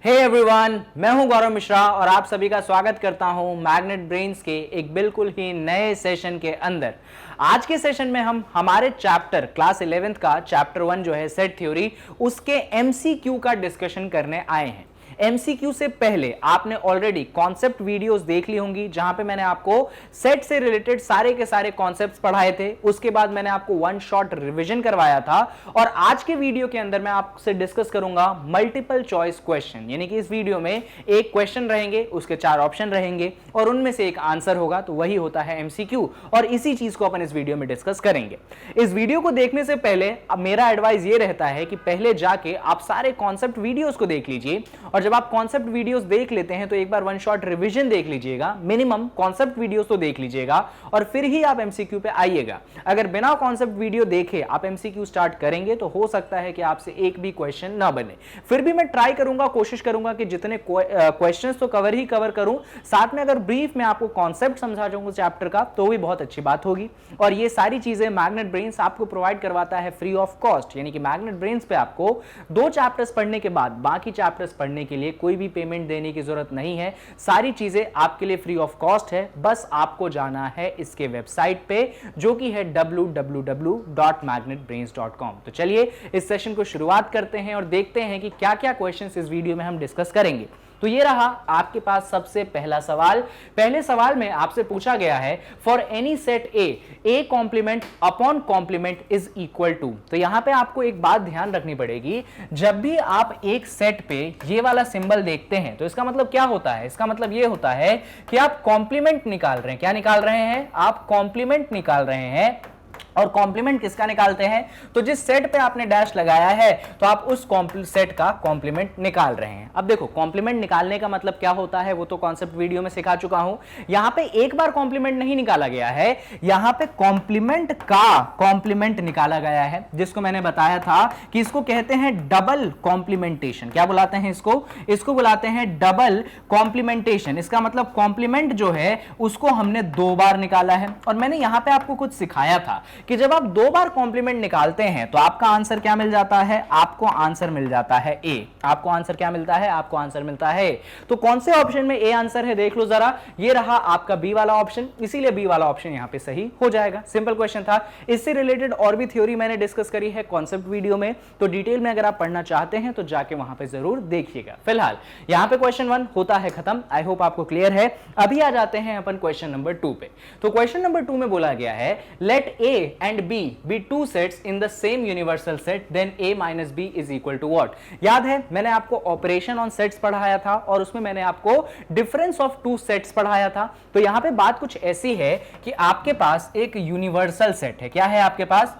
Hey everyone, मैं हूं गौरव मिश्रा और आप सभी का स्वागत करता हूं मैग्नेट ब्रेन्स के एक बिल्कुल ही नए सेशन के अंदर। आज के सेशन में हम हमारे चैप्टर क्लास 11th का चैप्टर 1 जो है सेट थ्योरी, उसके एमसीक्यू का डिस्कशन करने आए हैं। एमसीक्यू से पहले आपने ऑलरेडी कॉन्सेप्ट वीडियोस देख ली होंगी, जहां पे मैंने आपको सेट से रिलेटेड सारे के सारे कॉन्सेप्ट्स पढ़ाए थे। उसके बाद मैंने आपको वन शॉट रिवीजन करवाया था और आज के वीडियो के अंदर मैं आपसे डिस्कस करूंगा मल्टीपल चॉइस क्वेश्चन, यानी कि इस वीडियो में एक क्वेश्चन रहेंगे, उसके 4 ऑप्शन रहेंगे और उनमें से एक आंसर होगा, तो वही होता है एमसीक्यू। और इसी चीज को अपन इस वीडियो में डिस्कस करेंगे। इस वीडियो को देखने से पहले अब मेरा एडवाइस ये रहता है कि पहले जाके आप सारे कॉन्सेप्ट वीडियोस को देख लीजिए, और जब आप कॉन्सेप्ट वीडियोस देख लेते हैं तो एक बार वन शॉट रिवीजन देख लीजिएगा, मिनिमम कॉन्सेप्ट वीडियोस तो देख लीजिएगा और फिर ही आप एमसीक्यू पे आइएगा। अगर बिना कॉन्सेप्ट वीडियो देखे आप एमसीक्यू स्टार्ट करेंगे तो हो सकता है कि आपसे एक भी क्वेश्चन ना बने। फिर भी मैं ट्राई करूंगा, कोशिश करूंगा कि जितने क्वेश्चंस तो कवर करूं, साथ में अगर ब्रीफ में आपको कॉन्सेप्ट समझा जाऊंगा चैप्टर का तो भी बहुत अच्छी बात होगी। और ये सारी चीजें मैग्नेट ब्रेन्स आपको प्रोवाइड करवाता है फ्री ऑफ कॉस्ट, यानी कि मैग्नेट ब्रेन्स पे आपको 2 चैप्टर्स पढ़ने के बाद बाकी चैप्टर्स पढ़ने के लिए कोई भी पेमेंट देने की जरूरत नहीं है। सारी चीजें आपके लिए फ्री ऑफ कॉस्ट है, बस आपको जाना है इसके वेबसाइट पे जो कि है www.magnetbrains.com। तो चलिए इस सेशन को शुरुआत करते हैं और देखते हैं कि क्या क्या क्वेश्चंस इस वीडियो में हम डिस्कस करेंगे। तो ये रहा आपके पास सबसे पहला सवाल। पहले सवाल में आपसे पूछा गया है for any set A complement upon complement is equal to. तो यहां पे आपको एक बात ध्यान रखनी पड़ेगी, जब भी आप एक सेट पे ये वाला सिंबल देखते हैं तो इसका मतलब क्या होता है? इसका मतलब ये होता है कि आप कॉम्प्लीमेंट निकाल रहे हैं। क्या निकाल रहे हैं? आप कॉम्प्लीमेंट निकाल रहे हैं। और कॉम्प्लीमेंट किसका निकालते हैं? तो जिस सेट पे आपने डैश लगाया है तो आप उस सेट का कॉम्प्लीमेंट निकाल रहे हैं। अब देखो, कॉम्प्लीमेंट निकालने का मतलब क्या होता है वो तो कॉन्सेप्ट वीडियो में सिखा चुका हूं। यहां पे एक बार कॉम्प्लीमेंट नहीं निकाला गया है, यहां पे कॉम्प्लीमेंट का कॉम्प्लीमेंट निकाला गया है, जिसको मैंने बताया था कि इसको कहते हैं डबल कॉम्प्लीमेंटेशन। क्या बुलाते हैं इसको? इसको बुलाते हैं डबल कॉम्प्लीमेंटेशन। इसका मतलब कॉम्प्लीमेंट जो है उसको हमने 2 बार निकाला है। और मैंने यहां पे आपको कुछ सिखाया था कि जब आप 2 बार कॉम्प्लीमेंट निकालते हैं तो आपका आंसर क्या मिल जाता है? आपको आंसर मिल जाता है ए। आपको आंसर क्या मिलता है? आपको आंसर मिलता है। तो कौन से ऑप्शन में ए आंसर है देख लो जरा। ये रहा आपका बी वाला ऑप्शन, इसीलिए बी वाला ऑप्शन यहां पे सही हो जाएगा। सिंपल क्वेश्चन था। इससे रिलेटेड और भी थ्योरी मैंने डिस्कस करी है कॉन्सेप्ट वीडियो में, तो डिटेल में अगर आप पढ़ना चाहते हैं तो जाके वहां पे जरूर देखिएगा। फिलहाल यहां पे क्वेश्चन 1 होता है खत्म। आई होप आपको क्लियर है। अभी आ जाते हैं अपन क्वेश्चन नंबर 2 पे। तो क्वेश्चन नंबर 2 में बोला गया है let A and B be 2 sets in the same universal set, then A minus B is equal to what? याद है मैंने आपको ऑपरेशन ऑन सेट्स पढ़ाया था और उसमें मैंने आपको डिफरेंस ऑफ 2 सेट्स पढ़ाया था। तो यहां पे बात कुछ ऐसी है कि आपके पास एक यूनिवर्सल सेट है। क्या है आपके पास?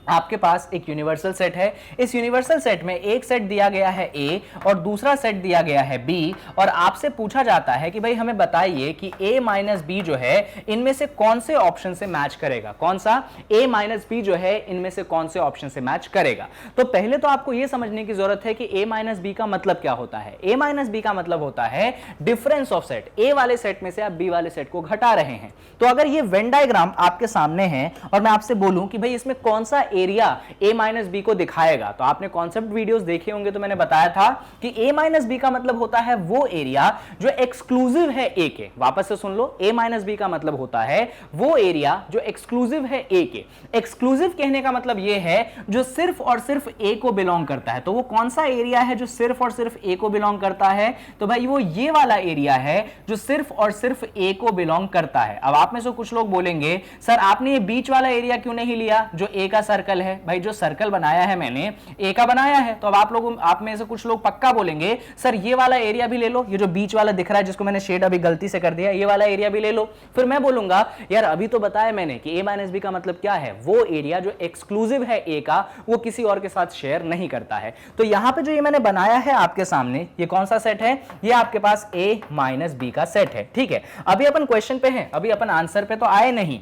आपके पास एक यूनिवर्सल सेट है। इस यूनिवर्सल सेट में एक सेट दिया गया है ए और दूसरा सेट दिया गया है बी, और आपसे पूछा जाता है कि भाई हमें बताइए कि a माइनस बी जो है इनमें से कौन से ऑप्शन से मैच करेगा। कौन सा? a माइनस बी जो है इनमें से कौन से ऑप्शन से मैच करेगा। तो पहले तो आपको यह समझने की जरूरत है कि a माइनस बी का मतलब क्या होता है। a माइनस बी का मतलब होता है डिफरेंस ऑफ सेट। a वाले सेट में से आप b वाले सेट को घटा रहे हैं। तो अगर ये वेन डायग्राम आपके सामने है और मैं आपसे बोलूं कि भाई इसमें कौन सा एरिया a माइनस बी को दिखाएगा, तो आपने कॉन्सेप्ट वीडियोस देखे होंगे तो मैंने बताया था कि a माइनस बी का मतलब होता है वो एरिया जो एक्सक्लूसिव है a के। वापस से सुन लो, a माइनस बी का मतलब होता है वो एरिया जो एक्सक्लूसिव है a के। एक्सक्लूसिव कहने का मतलब ये है जो सिर्फ और सिर्फ a को बिलोंग करता है। तो वो कौन सा एरिया है जो सिर्फ और सिर्फ a को बिलोंग करता है? तो भाई वो ये वाला एरिया है जो सिर्फ और सिर्फ a को बिलोंग करता है। अब आप में से कुछ लोग बोलेंगे सर आपने ये बीच वाला एरिया क्यों नहीं लिया जो a का सर्कल है? भाई जो सर्कल बनाया है मैंने ए का बनाया है। तो अब आप में से कुछ लोग पक्का बोलेंगे सर ये वाला एरिया भी ले लो, ये जो बीच वाला दिख रहा है जिसको मैंने शेड अभी गलती से कर दिया, ये वाला एरिया भी ले लो। फिर मैं बोलूंगा यार अभी तो बताया मैंने कि ए माइनस बी का मतलब क्या है? वो एरिया जो एक्सक्लूसिव है ए का, वो किसी और के साथ शेयर नहीं करता है। तो यहां पे जो ये मैंने बनाया है आपके सामने, ये कौन सा सेट है? ये आपके पास ए माइनस बी का सेट है। ठीक है, अभी अपन क्वेश्चन पे हैं, अभी अपन आंसर पे तो आए नहीं।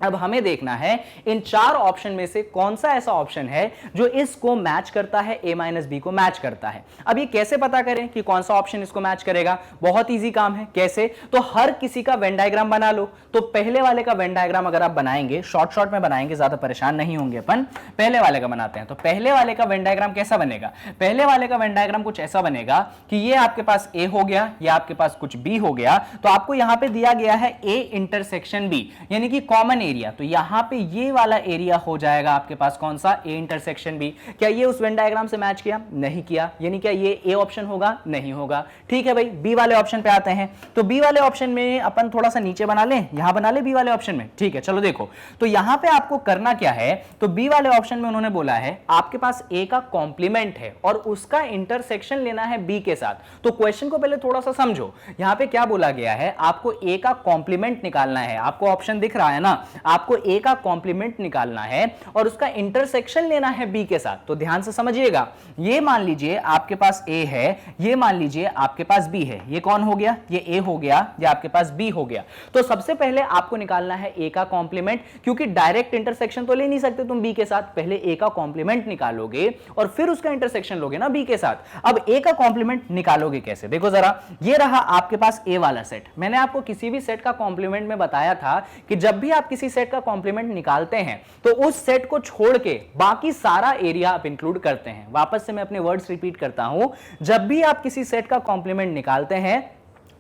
अब हमें देखना है इन 4 ऑप्शन में से कौन सा ऐसा ऑप्शन है जो इसको मैच करता है, a माइनस बी को मैच करता है। अब ये कैसे पता करें कि कौन सा ऑप्शन इसको मैच करेगा? बहुत इजी काम है। कैसे? तो हर किसी का वेन डायग्राम बना लो। तो पहले वाले का वेन डायग्राम अगर आप बनाएंगे, शॉर्ट में बनाएंगे, ज्यादा परेशान नहीं होंगे अपन। पहले वाले का बनाते हैं। तो पहले वाले का वेन डायग्राम कैसा बनेगा? पहले वाले का वेन डायग्राम कुछ ऐसा बनेगा कि ये आपके पास a हो गया, ये आपके पास कुछ b हो गया, तो आपको यहां पे दिया गया है a इंटरसेक्शन b, यानी कि कॉमन एरिया। तो यहां पे ये वाला एरिया हो जाएगा आपके पास कौन सा? a intersection b। क्या ये उस वेन डायग्राम से मैच किया? नहीं किया। यानी क्या ये a ऑप्शन होगा? नहीं होगा। ठीक है भाई, b वाले ऑप्शन पे आते हैं। तो b वाले ऑप्शन में अपन थोड़ा सा नीचे बना लें, यहां बना ले b वाले ऑप्शन में। ठीक है, चलो देखो, तो यहां पे आपको करना क्या है? तो b वाले ऑप्शन में उन्होंने बोला है आपके पास a का कॉम्प्लीमेंट है और उसका इंटरसेक्शन लेना है b के साथ। तो क्वेश्चन को पहले थोड़ा सा समझो। यहां पे क्या बोला गया है? आपको a का कॉम्प्लीमेंट निकालना है। आपको ऑप्शन दिख रहा है ना, आपको a का कॉम्प्लीमेंट निकालना है और उसका इंटरसेक्शन लेना है b के साथ। तो ध्यान से समझिएगा, ये मान लीजिए आपके पास a है, ये मान लीजिए आपके पास b है। ये कौन हो गया? ये a हो गया, ये आपके पास b हो गया। तो सबसे पहले आपको निकालना है a का कॉम्प्लीमेंट, क्योंकि डायरेक्ट इंटरसेक्शन तो ले नहीं सकते तुम b के साथ। पहले a का कॉम्प्लीमेंट निकालोगे और फिर उसका इंटरसेक्शन लोगे ना b के साथ। अब a का कॉम्प्लीमेंट निकालोगे कैसे? देखो जरा, ये रहा आपके पास a वाला सेट। मैंने आपको किसी भी सेट का कॉम्प्लीमेंट में बताया था कि जब भी आप किसी सेट का कॉम्प्लीमेंट निकालते हैं तो उस सेट को छोड़ के बाकी सारा एरिया आप इंक्लूड करते हैं। वापस से मैं अपने वर्ड्स रिपीट करता हूं, जब भी आप किसी सेट का कॉम्प्लीमेंट निकालते हैं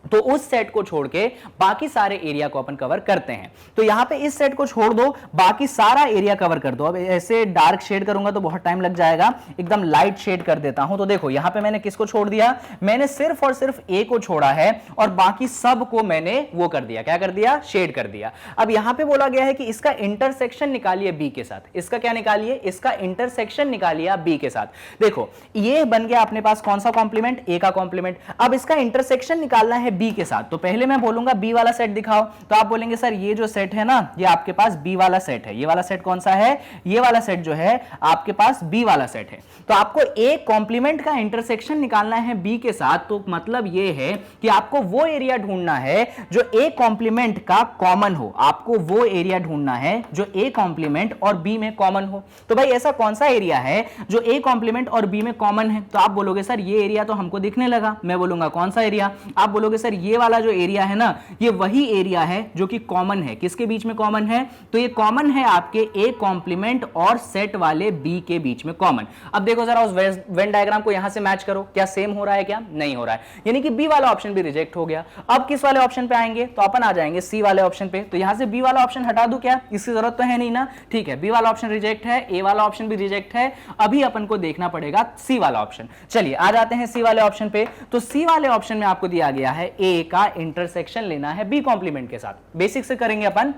तो उस सेट को छोड़ के बाकी सारे एरिया को अपन कवर करते हैं। तो यहां पे इस सेट को छोड़ दो, बाकी सारा एरिया कवर कर दो। अब ऐसे डार्क शेड करूंगा तो बहुत टाइम लग जाएगा, एकदम लाइट शेड कर देता हूं। तो देखो यहां पे मैंने किसको छोड़ दिया? मैंने सिर्फ और सिर्फ a को छोड़ा है और बाकी सब को मैंने वो कर दिया, क्या कर दिया? शेड कर दिया। अब यहां पे बोला गया है कि इसका इंटरसेक्शन निकालिए b के साथ। इसका क्या निकालिए? इसका इंटरसेक्शन निकालिए b के साथ। देखो ये बन गया अपने पास कौन सा कॉम्प्लीमेंट? a का कॉम्प्लीमेंट। अब इसका इंटरसेक्शन निकालना है b के साथ। तो पहले मैं बोलूंगा b वाला सेट दिखाओ, तो आप बोलेंगे सर ये जो सेट है ना, ये आपके पास b वाला सेट है। ये वाला सेट कौन सा है? ये वाला सेट जो है आपके पास b वाला सेट है। तो आपको a कॉम्प्लीमेंट का इंटरसेक्शन निकालना है b के साथ। तो मतलब ये है कि आपको वो एरिया ढूंढना है जो a कॉम्प्लीमेंट का कॉमन हो। आपको वो एरिया ढूंढना है जो a कॉम्प्लीमेंट और b में कॉमन हो। तो भाई ऐसा कौन सा एरिया है जो a कॉम्प्लीमेंट और b में कॉमन है? तो आप बोलोगे सर ये एरिया तो हमको दिखने लगा। मैं बोलूंगा कौन सा एरिया? आप बोलोगे सर ये वाला जो एरिया है ना, ये वही एरिया है जो कि कॉमन है। किसके बीच में कॉमन है? तो ये कॉमन है आपके a कॉम्प्लीमेंट और सेट वाले b के बीच में कॉमन। अब देखो जरा उस वेन डायग्राम को यहां से मैच करो, क्या सेम हो रहा है? क्या नहीं हो रहा है, यानी कि b वाला ऑप्शन भी रिजेक्ट हो गया। अब किस वाले ऑप्शन पे आएंगे? तो अपन आ जाएंगे c वाले ऑप्शन पे। तो यहां से b वाला ऑप्शन हटा दूं क्या? इसकी जरूरत तो है नहीं ना। ठीक है, b वाला ऑप्शन रिजेक्ट है, a वाला ऑप्शन भी रिजेक्ट है। अभी अपन को देखना पड़ेगा c वाला ऑप्शन। चलिए आ जाते हैं c वाले ऑप्शन पे। तो c वाले ऑप्शन में आपको दिया गया है a का इंटरसेक्शन लेना है b कॉम्प्लीमेंट के साथ। बेसिक से करेंगे अपन।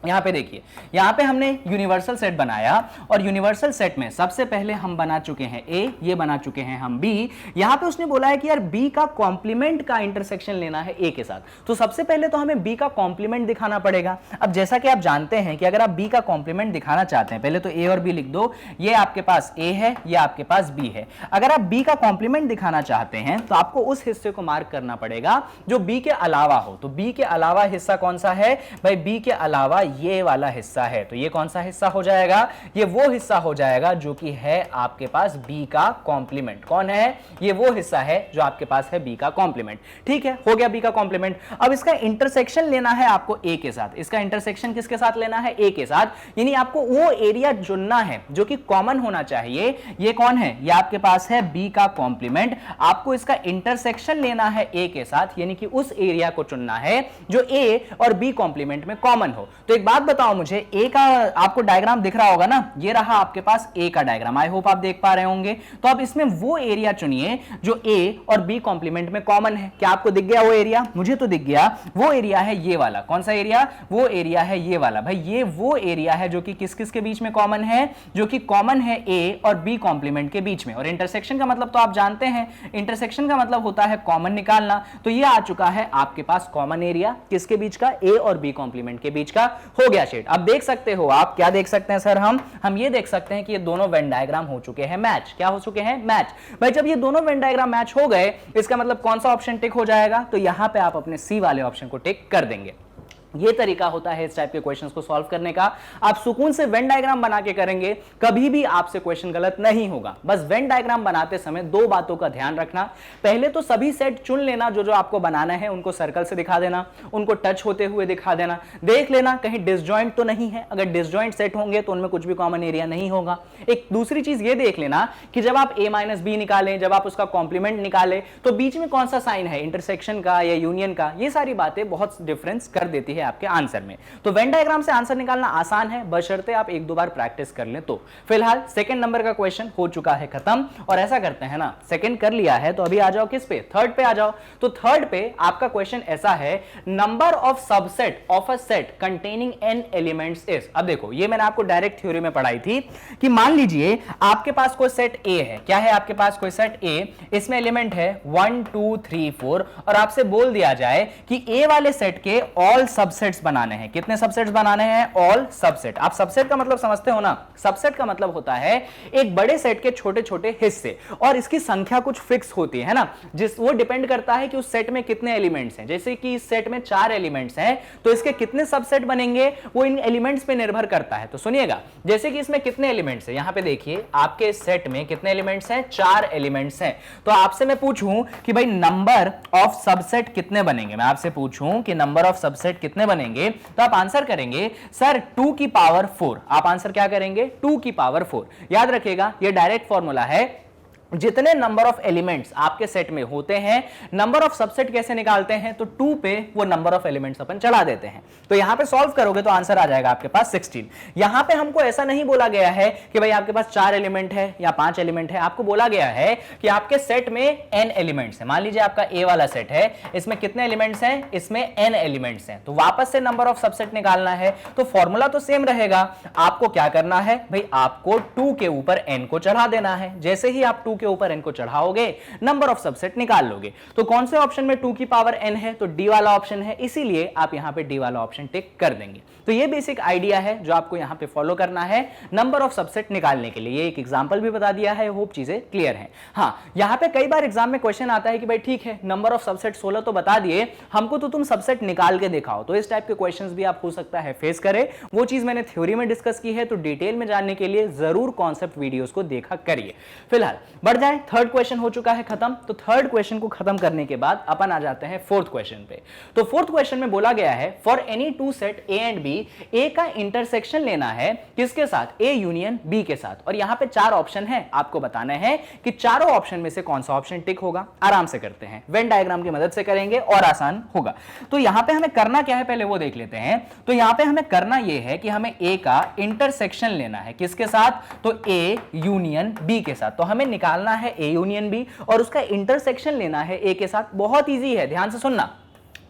यहां पे देखिए, यहां पे हमने यूनिवर्सल सेट बनाया और यूनिवर्सल सेट में सबसे पहले हम बना चुके हैं a, ये बना चुके हैं हम b। यहां पे उसने बोला है कि यार b का कॉम्प्लीमेंट का इंटरसेक्शन लेना है a के साथ। तो सबसे पहले तो हमें b का कॉम्प्लीमेंट दिखाना पड़ेगा। अब जैसा कि आप जानते हैं कि अगर आप b का कॉम्प्लीमेंट दिखाना चाहते हैं, पहले तो a और b लिख दो। ये आपके पास a है, ये आपके पास b है। अगर आप b का कॉम्प्लीमेंट दिखाना चाहते हैं तो आपको उस हिस्से को मार्क करना पड़ेगा जो b के अलावा हो। तो b के अलावा हिस्सा कौन सा है भाई? b के अलावा ये वाला हिस्सा है। तो ये कौन सा हिस्सा हो जाएगा? ये वो हिस्सा हो जाएगा जो कि है आपके पास b का कॉम्प्लीमेंट। कौन है? ये वो हिस्सा है जो आपके पास है b का कॉम्प्लीमेंट। ठीक है, हो गया b का कॉम्प्लीमेंट। अब इसका इंटरसेक्शन लेना है आपको a के साथ। इसका इंटरसेक्शन किसके साथ लेना है? a के साथ। यानी आपको वो एरिया चुनना है जो कि कॉमन होना चाहिए। ये कौन है? ये आपके पास है b का कॉम्प्लीमेंट। आपको इसका इंटरसेक्शन लेना है a के साथ, यानी कि उस एरिया को चुनना है जो a और b कॉम्प्लीमेंट में कॉमन हो। तो एक बात बताओ मुझे, ए का आपको डायग्राम दिख रहा होगा ना, ये रहा आपके पास ए का डायग्राम। आई होप आप देख पा रहे होंगे। तो अब इसमें वो एरिया चुनिए जो ए और बी कॉम्प्लीमेंट में कॉमन है। क्या आपको दिख गया वो एरिया? मुझे तो दिख गया। वो एरिया है ये वाला। कौन सा एरिया? वो एरिया है ये वाला। भाई ये वो एरिया है जो कि किस किस के बीच में कॉमन है? जो कि कॉमन है ए और बी कॉम्प्लीमेंट के बीच में। और इंटरसेक्शन का मतलब तो आप जानते हैं, इंटरसेक्शन का मतलब होता है कॉमन निकालना। तो ये आ चुका है आपके पास कॉमन एरिया किसके बीच का? ए और बी कॉम्प्लीमेंट के बीच का। हो गया शेड। अब देख सकते हो आप, क्या देख सकते हैं सर? हम ये देख सकते हैं कि ये दोनों वेन डायग्राम हो चुके हैं मैच। क्या हो चुके हैं? मैच। भाई जब ये दोनों वेन डायग्राम मैच हो गए, इसका मतलब कौन सा ऑप्शन टिक हो जाएगा? तो यहां पे आप अपने सी वाले ऑप्शन को टिक कर देंगे। ये तरीका होता है इस टाइप के क्वेश्चंस को सॉल्व करने का। आप सुकून से वेन डायग्राम बना के करेंगे, कभी भी आपसे क्वेश्चन गलत नहीं होगा। बस वेन डायग्राम बनाते समय दो बातों का ध्यान रखना। पहले तो सभी सेट चुन लेना जो जो आपको बनाना है, उनको सर्कल से दिखा देना, उनको टच होते हुए दिखा देना, देख लेना कहीं डिसजॉइंट तो नहीं है। अगर डिसजॉइंट सेट होंगे तो उनमें कुछ भी कॉमन एरिया नहीं होगा। एक दूसरी चीज ये देख लेना कि जब आप a-b निकालें, जब आप उसका कॉम्प्लीमेंट निकालें, तो बीच में कौन सा साइन है, इंटरसेक्शन का या यूनियन का। ये सारी बातें बहुत डिफरेंस कर देती है आपके आंसर में। तो वेन डायग्राम से आंसर निकालना आसान है, बशर्ते आप एक दो बार प्रैक्टिस कर लें तो। फिलहाल सेकंड नंबर का क्वेश्चन हो चुका है खत्म। और ऐसा करते हैं ना, सेकंड कर लिया है तो अभी आ जाओ किस पे, थर्ड पे आ जाओ। तो थर्ड पे आपका क्वेश्चन ऐसा है, number of subset of a set containing n elements is. अब देखो, ये मैंने आपको डायरेक्ट थ्योरी में पढ़ाई थी कि मान लीजिए आपके पास कोई सेट A है। क्या है आपके पास कोई सेट A, इसमें एलिमेंट है 1 2 3 4 और आपसे बोल दिया जाए कि A वाले सेट के ऑल सबसेट्स बनाने हैं। कितने सबसेट्स बनाने हैं? All subset. आप सबसेट का मतलब समझते हो ना? सबसेट का मतलब होता है एक बड़े सेट के छोटे छोटे हिस्से, और इसकी संख्या कुछ फिक्स होती है ना, जिस वो डिपेंड करता है कि उस सेट में कितने एलिमेंट्स हैं। जैसे कि इस सेट में 4 एलिमेंट्स हैं तो इसके कितने सबसेट बनेंगे वो इन एलिमेंट्स पे निर्भर करता है। तो सुनिएगा, जैसे कि इसमें कितने एलिमेंट्स हैं, यहां पे देखिए आपके सेट में कितने एलिमेंट्स हैं, 4 एलिमेंट्स हैं। तो आपसे मैं पूछूं कि भाई नंबर ऑफ सबसेट कितने बनेंगे, मैं आपसे पूछूं कि नंबर ऑफ सबसेट कितने बनेंगे, तो आप आंसर करेंगे सर 2 की पावर 4। आप आंसर क्या करेंगे? 2 की पावर 4। याद रखिएगा, ये डायरेक्ट फॉर्मूला है। जितने नंबर ऑफ एलिमेंट्स आपके सेट में होते हैं, नंबर ऑफ सबसेट कैसे निकालते हैं? तो 2 पे वो नंबर ऑफ एलिमेंट्स अपन चला देते हैं। तो यहां पे सॉल्व करोगे तो आंसर आ जाएगा आपके पास 16। यहां पे हमको ऐसा नहीं बोला गया है कि भाई आपके पास 4 एलिमेंट है या 5 एलिमेंट है। आपको बोला गया है कि आपके सेट में n एलिमेंट्स है। मान लीजिए आपका A वाला सेट है, इसमें कितने एलिमेंट्स हैं? इसमें n एलिमेंट्स हैं। तो वापस से नंबर ऑफ सबसेट निकालना है, तो फॉर्मूला तो सेम रहेगा। आपको क्या करना है भाई? आपको 2 के ऊपर n को चढ़ा देना है। जैसे ही आप 2 के ऊपर n को चढ़ाओगे, नंबर ऑफ सबसेट निकाल लोगे। तो कौन से ऑप्शन में 2 की पावर n है? तो डी वाला ऑप्शन है, इसीलिए आप यहां पे डी वाला ऑप्शन टिक कर देंगे। तो ये बेसिक आइडिया है जो आपको यहां पे फॉलो करना है नंबर ऑफ सबसेट निकालने के लिए। ये एक एग्जांपल भी बता दिया है, होप चीजें क्लियर हैं। हां, यहां पे कई बार एग्जाम में क्वेश्चन आता है कि भाई ठीक है, नंबर ऑफ सबसेट 16 तो बता दिए हमको, तो तुम सबसेट निकाल के दिखाओ। तो इस टाइप के क्वेश्चंस भी आप हो सकता है फेस करें। वो चीज मैंने थ्योरी में डिस्कस की है, तो डिटेल में जानने के लिए जरूर कॉन्सेप्ट वीडियोस को देखा करिए। फिलहाल बढ़ जाए, थर्ड क्वेश्चन हो चुका है खत्म। तो थर्ड क्वेश्चन को खत्म करने के बाद अपन आ जाते हैं फोर्थ क्वेश्चन पे। तो फोर्थ क्वेश्चन में बोला गया है, for any two set A and B, A का इंटरसेक्शन लेना है किसके साथ? A यूनियन B के साथ। और यहां पे 4 ऑप्शन है, आपको बताना है कि चारों ऑप्शन में से कौन सा ऑप्शन टिक होगा। आराम से करते हैं, वेन डायग्राम की मदद से करेंगे और आसान होगा। तो यहां पे हमें करना क्या है पहले वो देख लेते हैं। तो यहां पे हमें करना यह है कि हमें A का इंटरसेक्शन लेना है किसके साथ? तो A यूनियन B के साथ। तो हमें निकालना है A यूनियन B और उसका इंटरसेक्शन लेना है A के साथ। बहुत ईजी है, ध्यान से सुनना,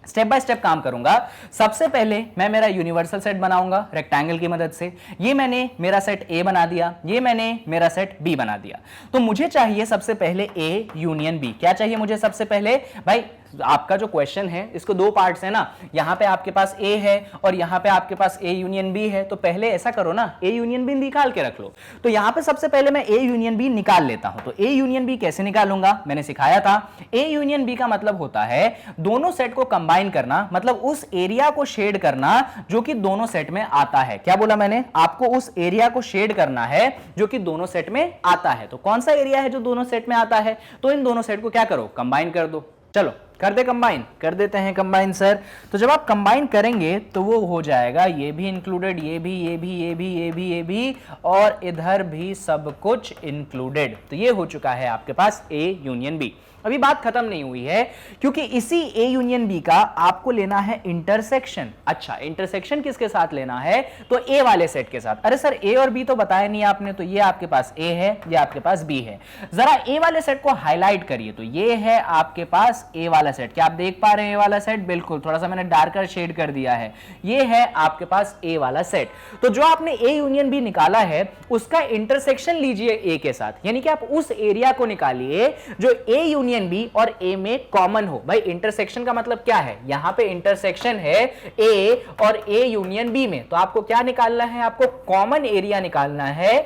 स्टेप बाय स्टेप काम करूंगा। सबसे पहले मैं मेरा यूनिवर्सल सेट बनाऊंगा रेक्टेंगल की मदद से। ये मैंने मेरा सेट A बना दिया, ये मैंने मेरा सेट B बना दिया। तो मुझे चाहिए सबसे पहले A यूनियन B। क्या चाहिए मुझे सबसे पहले भाई? आपका जो क्वेश्चन है इसको 2 पार्ट्स है ना, यहां पे आपके पास A है और यहां पे आपके पास A यूनियन B है। तो पहले ऐसा करो ना, A यूनियन B निकाल के रख लो। तो यहां पे सबसे पहले मैं A यूनियन B निकाल लेता हूं। तो A यूनियन B कैसे निकालूंगा मैंने सिखाया था। A यूनियन B का मतलब होता है दोनों सेट को कंबाइन करना, मतलब उस एरिया को शेड करना जो कि दोनों सेट में आता है। क्या बोला मैंने? आपको उस एरिया को शेड करना है जो कि दोनों सेट में आता है। तो कौन सा एरिया है जो दोनों सेट में आता है? तो इन दोनों सेट को क्या करो? कंबाइन कर दो। चलो कर दे कंबाइन, कर देते हैं कंबाइन सर। तो जब आप कंबाइन करेंगे तो वो हो जाएगा ये भी इंक्लूडेड, ये भी, ये भी, ये भी, ये भी, ये भी और इधर भी सब कुछ इंक्लूडेड। तो ये हो चुका है आपके पास A यूनियन B। अभी बात खत्म नहीं हुई है, क्योंकि इसी A यूनियन B का आपको लेना है इंटरसेक्शन। अच्छा, इंटरसेक्शन किसके साथ लेना है? तो A वाले सेट के साथ। अरे सर A और B तो बताया नहीं आपने। तो ये आपके पास A है, ये आपके पास B है। जरा A वाले सेट को हाईलाइट करिए। तो ये है आपके पास A वाला सेट। क्या आप देख पा रहे हैं A वाला सेट? बिल्कुल, थोड़ा सा मैंने डार्कर शेड कर दिया है। ये है आपके पास A वाला सेट। तो जो आपने A यूनियन B निकाला है उसका इंटरसेक्शन लीजिए A के साथ, यानी कि आप उस एरिया को निकालिए जो A यूनियन B और A में कॉमन हो। भाई इंटरसेक्शन का मतलब क्या है? यहां पे इंटरसेक्शन है A और A यूनियन B में। तो आपको क्या निकालना है? आपको कॉमन एरिया निकालना है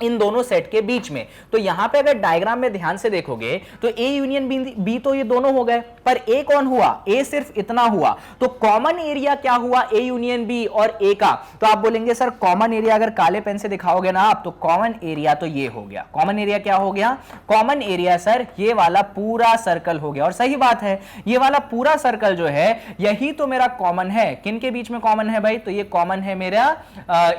इन दोनों सेट के बीच में। तो यहां पे अगर डायग्राम में ध्यान से देखोगे तो ए यूनियन बी तो ये दोनों हो गए, पर ए कौन हुआ, ए सिर्फ इतना हुआ। तो कॉमन एरिया क्या हुआ ए यूनियन बी और ए का, तो आप बोलेंगे सर कॉमन एरिया अगर काले पेन से दिखाओगे ना आप, तो कॉमन एरिया तो ये हो गया। कॉमन एरिया क्या हो गया, कॉमन एरिया सर ये वाला पूरा सर्कल हो गया। और सही बात है, ये वाला पूरा सर्कल जो है यही तो मेरा कॉमन है। किन के बीच में कॉमन है भाई, तो ये कॉमन है मेरा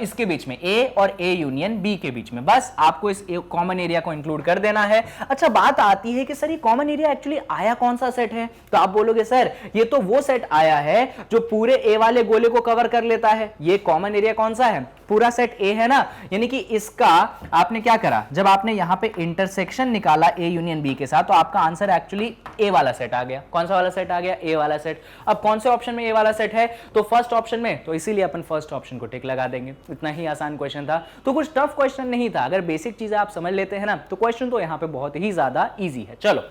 इसके बीच में, ए और ए यूनियन बी के बीच में। बस आपको इस कॉमन एरिया को इंक्लूड कर देना है। अच्छा बात आती है कि सर ये कॉमन एरिया एक्चुअली आया कौन सा सेट है, तो आप बोलोगे सर ये तो वो सेट आया है जो पूरे ए वाले गोले को कवर कर लेता है। ये कॉमन एरिया कौन सा है, पूरा सेट ए है ना, यानी कि इसका आपने क्या करा, जब आपने यहां पे इंटरसेक्शन निकाला ए यूनियन बी के साथ, तो आपका आंसर एक्चुअली ए वाला सेट आ गया। कौन सा वाला सेट आ गया, ए वाला सेट। अब कौन से ऑप्शन में ए वाला सेट है, तो फर्स्ट ऑप्शन में, तो इसीलिए अपन फर्स्ट ऑप्शन को टिक लगा देंगे। इतना ही आसान क्वेश्चन था, तो कुछ टफ क्वेश्चन नहीं था। अगर बेसिक चीजें आप समझ लेते हैं ना, तो क्वेश्चन तो यहां पे बहुत ही ज्यादा इजी है। चलो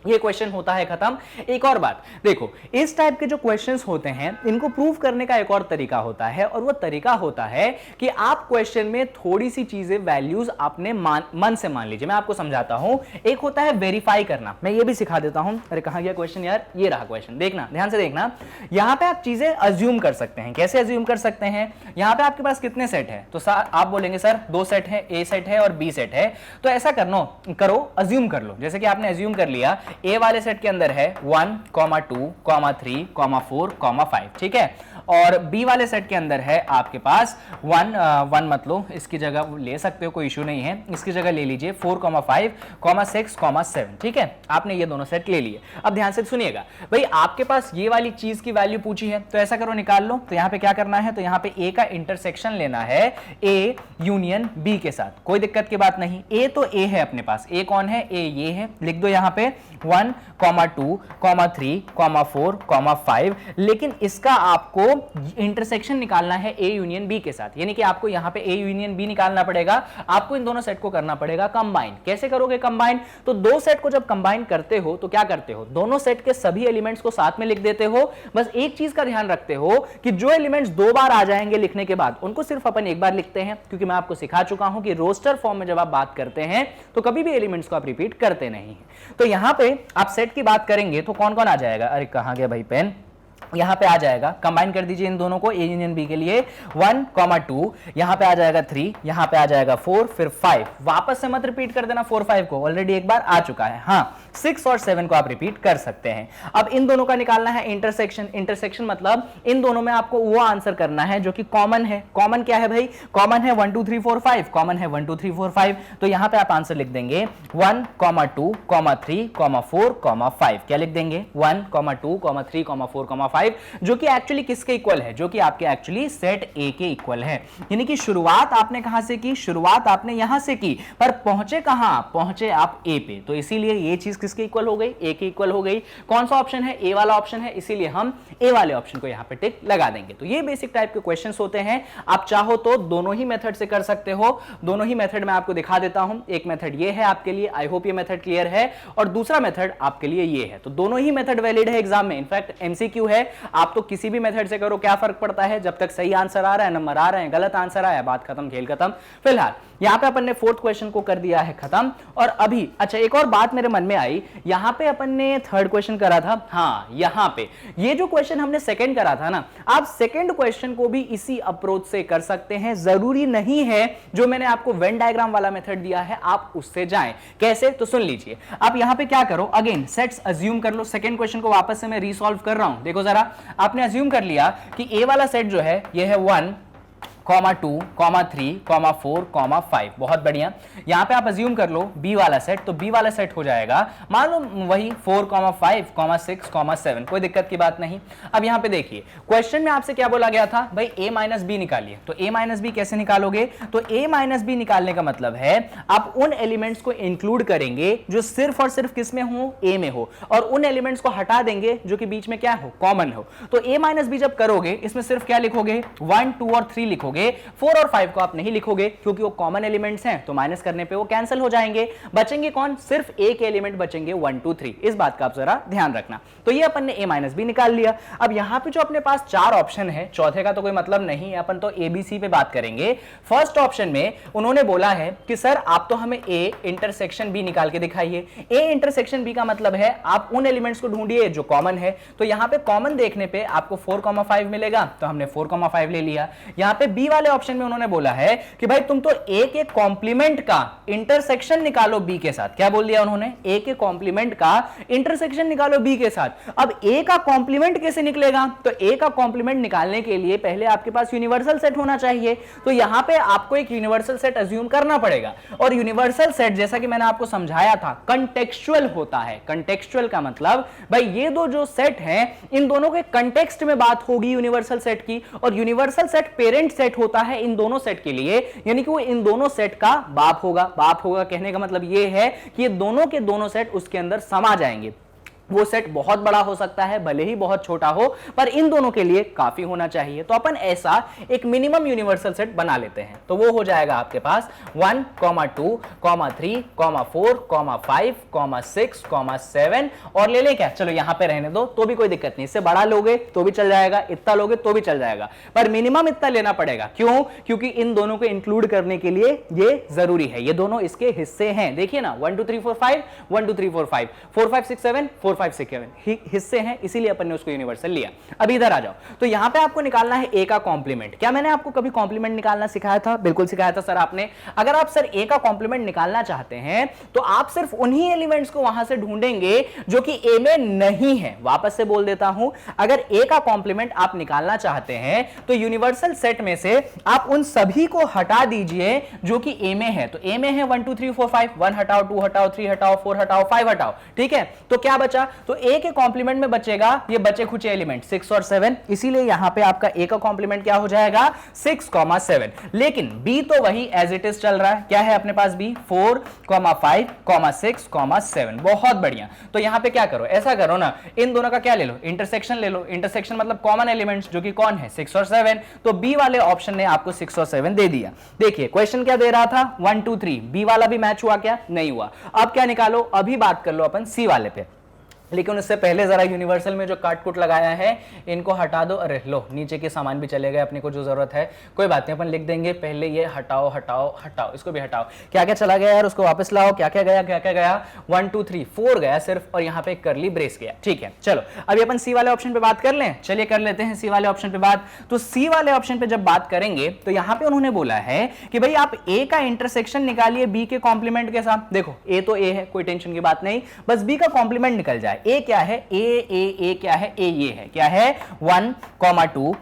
ये क्वेश्चन होता है खत्म। एक और बात देखो, इस टाइप के जो क्वेश्चंस होते हैं इनको प्रूव करने का एक और तरीका होता है, और वो तरीका होता है कि आप क्वेश्चन में थोड़ी सी चीजें वैल्यूज आपने मन से मान लीजिए। मैं आपको समझाता हूं। एक होता है वेरीफाई करना, मैं ये भी सिखा देता हूं। अरे कहां गया क्वेश्चन यार, ये रहा क्वेश्चन, देखना ध्यान से देखना। यहां पे आप चीजें अज्यूम कर सकते हैं। कैसे अज्यूम कर सकते हैं, यहां पे आपके पास कितने सेट है, तो आप बोलेंगे सर 2 सेट है, ए सेट है और बी सेट है। तो ऐसा करो अज्यूम कर लो, जैसे कि आपने अज्यूम कर लिया ए वाले सेट के अंदर है 1, 2, 3, 4, 5, ठीक है। और बी वाले सेट के अंदर है आपके पास 1 मत लो, इसकी जगह ले सकते हो, कोई इशू नहीं है, इसकी जगह ले लीजिए 4, 5, 6, 7, ठीक है। आपने ये दोनों सेट ले लिए। अब ध्यान से सुनिएगा भाई, आपके पास ये वाली चीज की वैल्यू पूछी है, तो ऐसा करो निकाल लो। तो यहां पे क्या करना है, तो यहां पे ए का इंटरसेक्शन लेना है ए यूनियन बी के साथ, कोई दिक्कत की बात नहीं। ए तो ए है अपने पास, ए कौन है, ए ये है, लिख दो यहां पे 1, 2, 3, 4, 5। लेकिन इसका आपको इंटरसेक्शन निकालना है ए यूनियन बी के साथ, यानी कि आपको यहां पे ए यूनियन बी निकालना पड़ेगा। आपको इन दोनों सेट को करना पड़ेगा कंबाइन। कैसे करोगे कंबाइन, तो दो सेट को जब कंबाइन करते हो तो क्या करते हो, दोनों सेट के सभी एलिमेंट्स को साथ में लिख देते हो। बस एक चीज का ध्यान रखते हो कि जो एलिमेंट्स 2 बार आ जाएंगे लिखने के बाद, उनको सिर्फ अपन एक बार लिखते हैं, क्योंकि मैं आपको सिखा चुका हूं कि रोस्टर फॉर्म में जब आप बात करते हैं तो कभी भी एलिमेंट्स को आप रिपीट करते नहीं है। तो यहां पे आप सेट की बात करेंगे तो कौन कौन आ जाएगा, अरे कहां गया भाई पेन, यहां पे आ जाएगा, कंबाइन कर दीजिए इन दोनों को ए यूनियन बी के लिए 1, 2, यहां पे आ जाएगा 3, यहां पे आ जाएगा 4, फिर 5। वापस से मत रिपीट कर देना 4, 5 को, ऑलरेडी एक बार आ चुका है। हां 6 और 7 को आप रिपीट कर सकते हैं। अब इन दोनों का निकालना है इंटरसेक्शन। इंटरसेक्शन मतलब इन दोनों में आपको वो आंसर करना है जो कि कॉमन है। कॉमन क्या है भाई, कॉमन है 1, 2, 3, 4, 5, कॉमन है 1, 2, 3, 4, 5। तो यहां पे आप आंसर लिख देंगे 1, 2, 3, 4, 5। क्या लिख देंगे 1, 2, 3, 4, 5, जो कि एक्चुअली किसके इक्वल है, जो कि आपके एक्चुअली सेट ए के इक्वल है। यानी कि शुरुआत आपने कहां से की, शुरुआत आपने यहां से की, पर पहुंचे कहां, पहुंचे आप ए पे। तो इसीलिए ये चीज किसके इक्वल हो गई, ए के इक्वल हो गई। कौन सा ऑप्शन है, ए वाला ऑप्शन है, इसीलिए हम ए वाले ऑप्शन को यहां पे टिक लगा देंगे। तो ये बेसिक टाइप के क्वेश्चंस होते हैं। आप चाहो तो दोनों ही मेथड से कर सकते हो। दोनों ही मेथड मैं आपको दिखा देता हूं। एक मेथड ये है आपके लिए, आई होप ये मेथड क्लियर है, और दूसरा मेथड आपके लिए ये है। तो दोनों ही मेथड वैलिड है एग्जाम में। इनफैक्ट एमसीक्यू है, आप तो किसी भी मेथड से करो, क्या फर्क पड़ता है, जब तक सही आंसर आ रहा है, नंबर आ रहे हैं, गलत आंसर आया, बात खत्म, खेल खत्म। फिलहाल यहां पे अपन ने 4th क्वेश्चन को कर दिया है खत्म। और अभी अच्छा एक और बात मेरे मन में आई, यहां पे अपन ने 3rd क्वेश्चन करा था। हां यहां पे ये जो क्वेश्चन हमने 2nd करा था ना, आप 2nd क्वेश्चन को भी इसी अप्रोच से कर सकते हैं। जरूरी नहीं है जो मैंने आपको वेन डायग्राम वाला मेथड दिया है आप उससे जाएं। कैसे, तो सुन लीजिए। आप यहां पे क्या करो, अगेन सेट्स अज्यूम कर लो। 2nd क्वेश्चन को वापस से मैं रीसॉल्व कर रहा हूं। देखो जरा, आपने अज्यूम कर लिया कि ए वाला सेट जो है ये है 1, 2, 3, 4, 5। बहुत बढ़िया। यहां पे आप अज्यूम कर लो बी वाला सेट, तो बी वाला सेट हो जाएगा मान लो वही 4, 5, 6, 7। कोई दिक्कत की बात नहीं। अब यहां पे देखिए क्वेश्चन में आपसे क्या बोला गया था भाई, a माइनस बी निकालिए। तो a माइनस बी कैसे निकालोगे, तो a माइनस बी निकालने का मतलब है आप उन एलिमेंट्स को इंक्लूड करेंगे जो सिर्फ और सिर्फ किस में हो, a में हो, और उन एलिमेंट्स को हटा देंगे जो कि बीच में क्या हो, कॉमन हो। तो a माइनस बी जब करोगे इसमें सिर्फ क्या लिखोगे, 1, 2 और 3 लिखोगे। लिखोगे, 4 और 5 को आप नहीं लिखोगे क्योंकि वो कॉमन एलिमेंट्स हैं, तो माइनस करने पे वो कैंसिल हो जाएंगे। बचेंगे कौन? सिर्फ एक एलिमेंट बचेंगे 1 2 3। इस बात का आप जरा ध्यान रखना। तो ये अपन ने a माइनस बी निकाल लिया। अब यहां पे जो अपने पास 4 ऑप्शन है, चौथे का तो कोई मतलब नहीं है, अपन तो ए बी सी पे बात करेंगे। फर्स्ट ऑप्शन में उन्होंने बोला है कि सर आप तो हमें a इंटरसेक्शन b निकाल के दिखाइए। a इंटरसेक्शन b का मतलब है आप उन एलिमेंट्स को ढूंढिए जो कॉमन है। तो यहां पे कॉमन देखने पे आपको 4,5 मिलेगा, तो हमने 4,5 ले लिया। यहां पे b वाले ऑप्शन में उन्होंने बोला है कि भाई तुम तो a के कॉम्प्लीमेंट का इंटरसेक्शन निकालो b के साथ। क्या बोल दिया उन्होंने? a के कॉम्प्लीमेंट का इंटरसेक्शन निकालो b के साथ। अब a का कॉम्प्लीमेंट कैसे निकलेगा? तो a का कॉम्प्लीमेंट निकालने के लिए पहले आपके पास यूनिवर्सल सेट होना चाहिए। तो यहां पे आपको एक यूनिवर्सल सेट अज्यूम करना पड़ेगा, और यूनिवर्सल सेट जैसा कि मैंने आपको समझाया था कंटेक्चुअल होता है। कंटेक्चुअल का मतलब भाई ये दो जो सेट हैं इन दोनों के कंटेक्स्ट में बात होगी यूनिवर्सल सेट की, और यूनिवर्सल सेट पेरेंट सेट होता है इन दोनों सेट के लिए, यानी कि वो इन दोनों सेट का बाप होगा। बाप होगा कहने का मतलब ये है कि ये दोनों के दोनों सेट उसके अंदर समा जाएंगे। वो सेट बहुत बड़ा हो सकता है, भले ही बहुत छोटा हो, पर इन दोनों के लिए काफी होना चाहिए। तो अपन ऐसा एक मिनिमम यूनिवर्सल सेट बना लेते हैं। तो वो हो जाएगा आपके पास 1, 2, 3, 4, 5, 6, 7 और ले लें क्या? चलो यहां पे रहने दो तो भी कोई दिक्कत नहीं, इससे बड़ा लोगे तो भी चल जाएगा, इतना लोगे तो भी चल जाएगा, पर मिनिमम इतना लेना पड़ेगा। क्यों? क्योंकि इन दोनों को इंक्लूड करने के लिए ये जरूरी है, ये दोनों इसके हिस्से हैं। देखिए ना 1 2 3 4 5, 1 2 3 4 5, 4 5 6 7, 4 5 6 7 हिस्से हैं, इसीलिए अपन ने उसको यूनिवर्सल लिया। अब इधर आ जाओ, तो यहां पे आपको निकालना है a का कॉम्प्लीमेंट। क्या मैंने आपको कभी कॉम्प्लीमेंट निकालना सिखाया था? बिल्कुल सिखाया था सर आपने। अगर आप सर a का कॉम्प्लीमेंट निकालना चाहते हैं तो आप सिर्फ उन्हीं एलिमेंट्स को वहां से ढूंढेंगे जो कि a में नहीं है। वापस से बोल देता हूं, अगर a का कॉम्प्लीमेंट आप निकालना चाहते हैं तो यूनिवर्सल सेट में से आप उन सभी को हटा दीजिए जो कि a में है। तो a में है 1 2 3 4 5, 1 हटाओ, 2 हटाओ, 3 हटाओ, 4 हटाओ, 5 हटाओ, ठीक है? तो क्या बचा? तो a के कॉम्प्लीमेंट में बचेगा ये बचे खुचे एलिमेंट 6 और 7, इसीलिए यहां पे आपका a का कॉम्प्लीमेंट क्या हो जाएगा? 6, 7। लेकिन b तो वही एज इट इज चल रहा है। क्या है अपने पास b? 4, 5, 6, 7। बहुत बढ़िया। तो यहां पे क्या करो, ऐसा करो ना, इन दोनों का क्या ले लो? इंटरसेक्शन ले लो। इंटरसेक्शन मतलब कॉमन एलिमेंट्स जो कि कौन है? 6 और 7। तो b वाले ऑप्शन ने आपको 6 और 7 दे दिया। देखिए क्वेश्चन क्या दे रहा था? 1 2 3, b वाला भी मैच हुआ क्या? नहीं हुआ। अब क्या निकालो? अभी बात कर लो अपन c वाले पे, लेकिन उससे पहले जरा यूनिवर्सल में जो काट कुट लगाया है इनको हटा दो। अरे लो, नीचे के सामान भी चले गए अपने को जो जरूरत है, कोई बात नहीं, अपन लिख देंगे पहले ये हटाओ हटाओ हटाओ, इसको भी हटाओ। क्या क्या चला गया यार उसको वापस लाओ। क्या क्या गया? क्या क्या गया? 1 2 3 4 गया सिर्फ, और यहाँ पे कर्ली ब्रेस गया। ठीक है, चलो अभी अपन सी वाले ऑप्शन पे बात कर लें। चलिए कर लेते हैं सी वाले ऑप्शन पे बात। तो सी वाले ऑप्शन पे जब बात करेंगे तो यहाँ पे उन्होंने बोला है कि भाई आप ए का इंटरसेक्शन निकालिए बी के कॉम्प्लीमेंट के साथ। देखो ए तो ए है, कोई टेंशन की बात नहीं, बस बी का कॉम्प्लीमेंट निकल जाए। ए क्या है? ए क्या है? ए ये है। क्या है? 1, 2,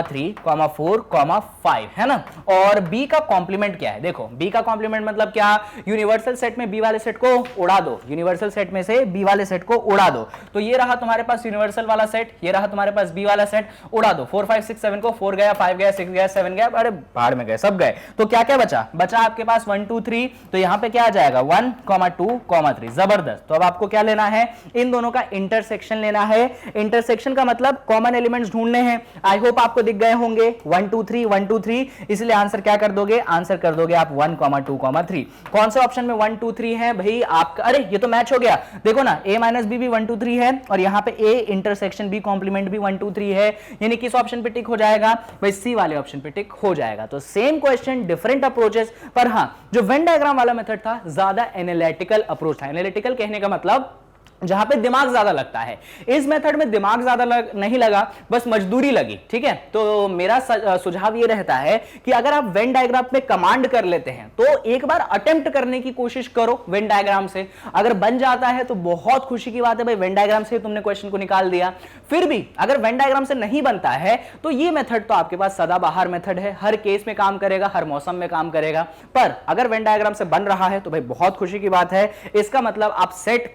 3, 4, 5 है ना। और बी का कॉम्प्लीमेंट क्या है? देखो बी का कॉम्प्लीमेंट मतलब क्या? यूनिवर्सल सेट में बी वाले सेट को उड़ा दो, यूनिवर्सल सेट में से बी वाले सेट को उड़ा दो। तो ये रहा तुम्हारे पास यूनिवर्सल वाला सेट, ये रहा तुम्हारे पास बी वाला सेट, उड़ा दो। 4 5 6 7 को 4 गया, 5 गया, 6 गया, 7 गया, अरे भाड़ में गए, सब गए। तो क्या क्या बचा? बचा आपके पास 1 2 3। तो यहां पे क्या आ जाएगा? 1, 2, 3। जबरदस्त। तो अब आपको क्या लेना है? इन दोनों का इंटरसेक्शन लेना है। इंटरसेक्शन का मतलब कॉमन एलिमेंट्स ढूंढने हैं। आई होप आपको दिख गए होंगे 1 2 3 1 2 3, इसलिए आंसर क्या कर दोगे? आंसर कर दोगे आप 1, 2, 3। कौन से ऑप्शन में 1 2 3 है भाई आपका? अरे ये तो मैच हो गया। देखो ना a माइनस बी भी 1 2 3 है, और यहां पे a इंटरसेक्शन b कॉम्प्लीमेंट भी 1 2 3 है, यानी किस ऑप्शन पे टिक हो जाएगा भाई? सी वाले ऑप्शन पे टिक हो जाएगा। तो सेम क्वेश्चन डिफरेंट अप्रोचेस, पर हां जो वेन डायग्राम वाला मेथड था ज्यादा एनालिटिकल अप्रोच था। एनालिटिकल कहने का मतलब जहां पे दिमाग ज्यादा लगता है। इस मेथड में दिमाग ज्यादा नहीं लगा, बस मजदूरी लगी। ठीक है, तो मेरा सुझाव ये रहता है कि अगर आप वेन डायग्राम में कमांड कर लेते हैं तो एक बार अटेम्प्ट करने की कोशिश करो वेन डायग्राम से। अगर बन जाता है तो बहुत खुशी की बात है भाई, वेन डायग्राम से तुमने क्वेश्चन को निकाल दिया। फिर भी अगर वेन डायग्राम से नहीं बनता है तो ये मेथड तो आपके पास सदाबहार मेथड है, हर केस में काम करेगा, हर मौसम में काम करेगा। पर अगर वेन डायग्राम से बन रहा है तो भाई बहुत खुशी की बात है। इसका मतलब आप सेट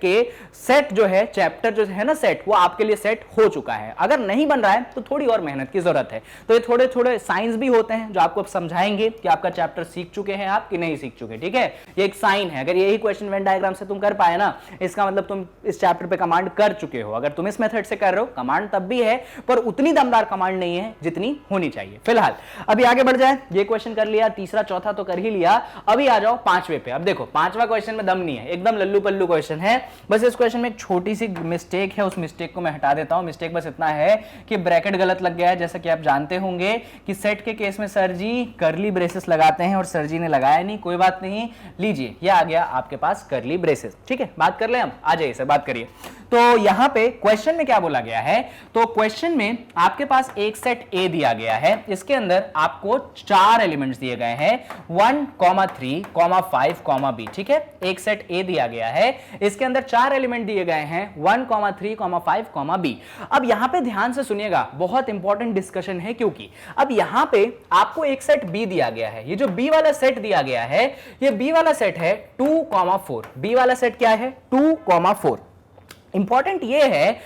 सेट जो है, चैप्टर जो है ना सेट, वो आपके लिए सेट हो चुका है। अगर नहीं बन रहा है तो थोड़ी और मेहनत की जरूरत है। तो ये थोड़े थोड़े साइंस भी होते हैं जो आपको समझाएंगे कि आपका चैप्टर सीख चुके हैं आप कि नहीं सीख चुके, ठीक है। ये एक साइन है, अगर यही क्वेश्चन वेन डायग्राम से तुम कर पाए ना, इसका मतलब तुम इस चैप्टर पे कमांड कर चुके हो। अगर तुम इस मेथड से कर रहे हो, कमांड तब भी है पर उतनी दमदार कमांड नहीं है जितनी होनी चाहिए। फिलहाल अभी आगे बढ़ जाए, ये क्वेश्चन कर लिया, तीसरा चौथा तो कर ही लिया, अभी आ जाओ पांचवे पे। अब देखो पांचवा क्वेश्चन में दम नहीं है, एकदम लल्लू पल्लू क्वेश्चन है। बस इस क्वेश्चन में एक छोटी सी मिस्टेक है, उस मिस्टेक को मैं हटा देता हूं। मिस्टेक बस इतना है कि ब्रैकेट गलत लग गया है। जैसा कि आप जानते होंगे कि सेट के केस में सर जी करली ब्रेसेस लगाते हैं और सर जी ने लगाया नहीं, कोई बात नहीं, लीजिए ये आ गया आपके पास करली ब्रेसेस, ठीक है। बात कर ले हम, आ जाइए सर बात करिए। तो यहां पे क्वेश्चन में क्या बोला गया है, तो क्वेश्चन में आपके पास एक सेट ए दिया गया है, इसके अंदर आपको 4 एलिमेंट्स दिए गए हैं 1, 3, 5, b, ठीक है। एक सेट ए दिया गया है, इसके अंदर 4 एलिमेंट दिए गए हैं 1, 3, 5, b। अब यहां पे ध्यान से सुनिएगा, बहुत इंपॉर्टेंट डिस्कशन है, क्योंकि अब यहां पे आपको एक सेट बी दिया गया है। ये जो बी वाला सेट दिया गया है, ये बी वाला सेट है 2, 4। बी वाला सेट क्या है? 2, 4। इंपॉर्टेंट ये है,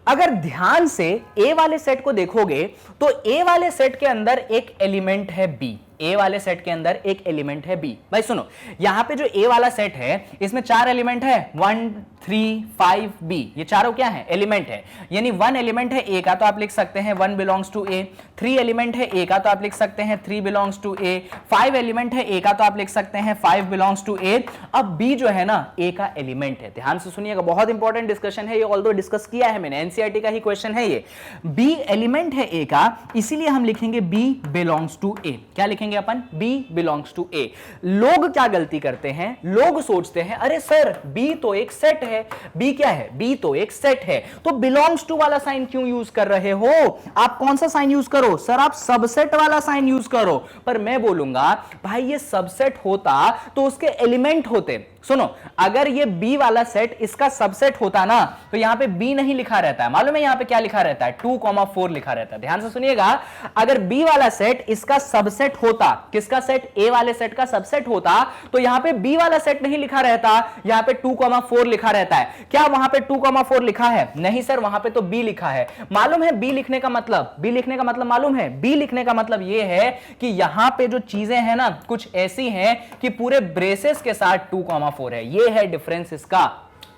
अगर ध्यान से ए वाले सेट को देखोगे तो ए वाले सेट के अंदर एक एलिमेंट है बी। ए वाले सेट के अंदर एक एलिमेंट है बी। भाई सुनो, यहां पे जो ए वाला सेट है इसमें 4 एलिमेंट है 1, 3, 5, b। ये चारों क्या है? एलिमेंट है। यानी 1 एलिमेंट है ए का तो आप लिख सकते हैं 1 बिलोंग्स टू ए, 3 एलिमेंट है ए का तो आप लिख सकते हैं 3 बिलोंग्स टू ए, 5 एलिमेंट है ए का तो आप लिख सकते हैं 5 बिलोंग्स टू ए। अब b जो है ना ए का एलिमेंट है। ध्यान से सुनिएगा, बहुत इंपॉर्टेंट डिस्कशन है ये, ऑल्दो डिस्कस किया है मैंने, एनसीईआरटी का ही क्वेश्चन है ये। b एलिमेंट है ए का, इसीलिए हम लिखेंगे b बिलोंग्स टू ए। क्या लिखेंगे अपन? b बिलोंग्स टू ए। लोग क्या गलती करते हैं, लोग सोचते हैं अरे सर b तो एक सेट है, b क्या है? b तो एक सेट है, तो बिलोंग्स टू वाला साइन क्यों यूज कर रहे हो? आप कौन सा साइन यूज करो? सर आप सबसेट वाला साइन यूज करो। पर मैं बोलूंगा भाई ये सबसेट होता तो उसके एलिमेंट होते। सुनो, अगर ये B वाला सेट इसका सबसेट होता ना तो यहां पे B नहीं लिखा रहता है, मालूम है यहां पे क्या लिखा रहता है? 2, 4 लिखा रहता है। ध्यान से सुनिएगा, अगर B वाला सेट इसका सबसेट होता, किसका सेट? A वाले सेट का सबसेट होता, तो यहां पे B वाला सेट नहीं लिखा रहता, यहां पे 2, 4 लिखा रहता है। क्या वहां पे 2, 4 लिखा है? नहीं सर, वहां पे तो B लिखा है। मालूम है B लिखने का मतलब? B लिखने का मतलब मालूम है? B लिखने का मतलब यह है कि यहां पे जो चीजें हैं ना कुछ ऐसी हैं कि पूरे ब्रेसेस के साथ 2, 4 है। ये है डिफरेंस इसका।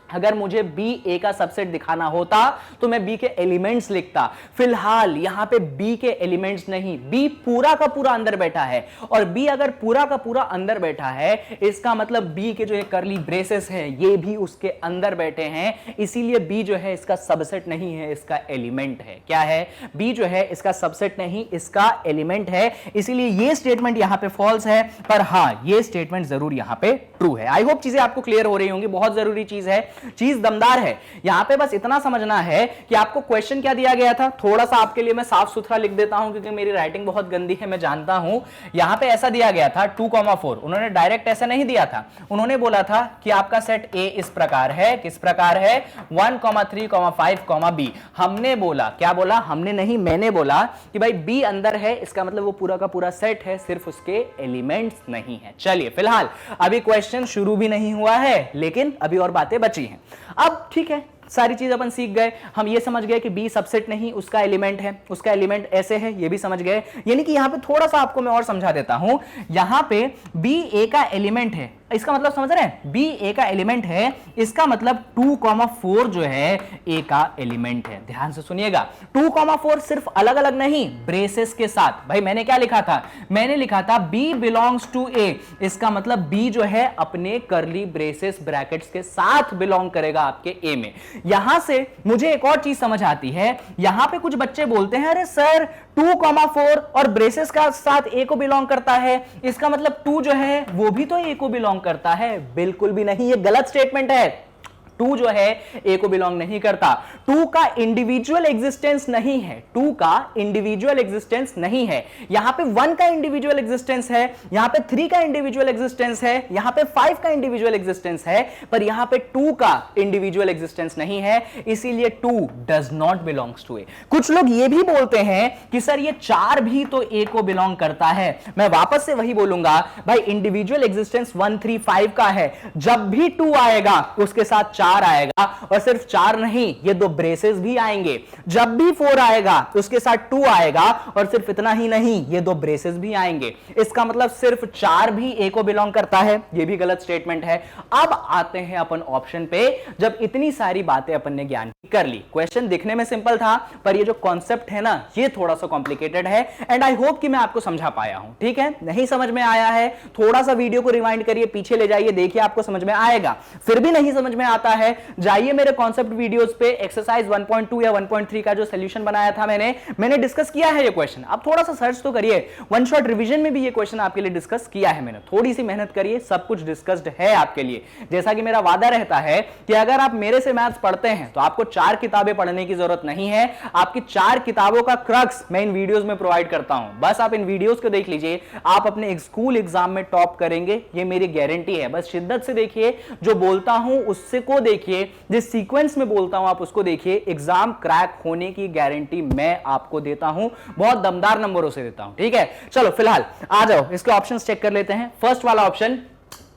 अगर मुझे B A का सबसेट दिखाना होता तो मैं B के एलिमेंट्स लिखता। फिलहाल यहां पे B के एलिमेंट्स नहीं, B पूरा का पूरा अंदर बैठा है, और B अगर पूरा का पूरा अंदर बैठा है इसका मतलब B के जो करली ब्रेसेस हैं ये भी उसके अंदर बैठे हैं, इसीलिए B जो है इसका सबसेट नहीं है, इसका एलिमेंट है। क्या है? B जो है इसका सबसेट नहीं, इसका एलिमेंट है, इसीलिए ये स्टेटमेंट यहां पे फॉल्स है। पर हां, ये स्टेटमेंट जरूर यहां पे ट्रू है। आई होप चीजें आपको क्लियर हो रही होंगी, बहुत जरूरी चीज है, चीज दमदार है। यहां पे बस इतना समझना है कि आपको क्वेश्चन क्या दिया गया था, थोड़ा सा आपके लिए मैं साफ सुथरा लिख देता हूं क्योंकि मेरी राइटिंग बहुत गंदी है, मैं जानता हूं। यहां पे ऐसा दिया गया था 2, 4। उन्होंने डायरेक्ट ऐसा नहीं दिया था, उन्होंने बोला था कि आपका सेट ए इस प्रकार है, किस प्रकार है? 1, 3, 5, b। हमने बोला, क्या बोला? हमने नहीं, मैंने बोला कि भाई बी अंदर है, इसका मतलब वो पूरा का पूरा सेट है, सिर्फ उसके एलिमेंट्स नहीं है। चलिए, फिलहाल अभी क्वेश्चन शुरू भी नहीं हुआ है, लेकिन अभी और बातें बची हैं। अब ठीक है, सारी चीज अपन सीख गए, हम ये समझ गए कि B सबसेट नहीं, उसका एलिमेंट है, उसका एलिमेंट ऐसे है, ये भी समझ गए। यानी कि यहां पे थोड़ा सा आपको मैं और समझा देता हूं, यहां पे B A का एलिमेंट है, इसका मतलब समझ रहे हैं? B A का एलिमेंट है, इसका मतलब 2, 4 जो है A का एलिमेंट है। ध्यान से सुनिएगा, 2, 4 सिर्फ अलग अलग नहीं, ब्रेसेस के साथ। भाई मैंने क्या लिखा था? मैंने लिखा था B बिलोंग्स टू A, इसका मतलब B जो है अपने करली ब्रेसेस ब्रैकेट्स के साथ बिलोंग करेगा आपके A में। यहां से मुझे एक और चीज समझ आती है, यहां पे कुछ बच्चे बोलते हैं अरे सर 2, 4 और ब्रेसेस का साथ A को बिलोंग करता है, इसका मतलब 2 जो है वो भी तो A को बिलोंग करता है। बिल्कुल भी नहीं, ये गलत स्टेटमेंट है। 2 जो है A को बिलोंग नहीं करता, 2 का इंडिविजुअल एग्जिस्टेंस नहीं है, 2 का इंडिविजुअल एग्जिस्टेंस नहीं है। यहां पे 1 का इंडिविजुअल एग्जिस्टेंस है, यहां पे 3 का इंडिविजुअल एग्जिस्टेंस है, यहां पे 5 का इंडिविजुअल एग्जिस्टेंस है, पर यहां पे 2 का इंडिविजुअल एग्जिस्टेंस नहीं है, इसीलिए 2 does not belongs to A। कुछ लोग ये भी बोलते हैं कि सर ये 4 भी तो A को बिलोंग करता है। मैं वापस से वही बोलूंगा, भाई इंडिविजुअल एग्जिस्टेंस 1, 3, 5 का है, जब भी 2 आएगा उसके साथ 4 आएगा, और सिर्फ 4 नहीं, ये 2 ब्रेसेस भी आएंगे। जब भी 4 आएगा उसके साथ 2 आएगा, और सिर्फ इतना ही नहीं, ये 2 ब्रेसेस भी आएंगे। इसका मतलब सिर्फ 4 भी ए को बिलोंग करता है, ये भी गलत स्टेटमेंट है। अब आते हैं अपन ऑप्शन पे। जब इतनी सारी बातें अपन ने ज्ञान की कर ली, क्वेश्चन दिखने में सिंपल था, पर ये जो कॉन्सेप्ट है ना, ये थोड़ा सा कॉम्प्लिकेटेड है, एंड आई होप कि मैं आपको समझा पाया हूं। ठीक है, नहीं समझ में आया है, थोड़ा सा वीडियो को रिवाइंड करिए, पीछे ले जाइए, देखिए आपको समझ में आएगा। फिर भी नहीं समझ में आता है, जाइए मेरे कॉन्सेप्ट वीडियोस पे, एक्सरसाइज 1.2 या 1.3 का जो सोल्यूशन बनाया था मैंने डिस्कस किया है ये क्वेश्चन। अब थोड़ा सा सर्च तो करिए, वन शॉट रिवीजन में भी ये क्वेश्चन आपके लिए डिस्कस किया है मैंने। थोड़ी सी मेहनत करिए, सब कुछ डिस्कस्ड है आपके लिए। जैसा कि मेरा वादा रहता है कि अगर आप मेरे से मैथ्स पढ़ते हैं तो आपको 4 किताबें पढ़ने की जरूरत नहीं है, आपकी 4 किताबों का क्रक्स मैं इन वीडियोस में प्रोवाइड करता हूं। बस आप इन वीडियोस को देख लीजिए, आप अपने स्कूल एग्जाम में टॉप करेंगे, ये मेरी गारंटी है। बस शिद्दत से देखिए, जो बोलता हूं उससे को देखिए, जिस सीक्वेंस में बोलता हूं आप उसको देखिए, एग्जाम क्रैक होने की गारंटी मैं आपको देता हूं, बहुत दमदार नंबरों से देता हूं। ठीक है, चलो फिलहाल आ जाओ, इसके ऑप्शंस चेक कर लेते हैं। फर्स्ट वाला ऑप्शन,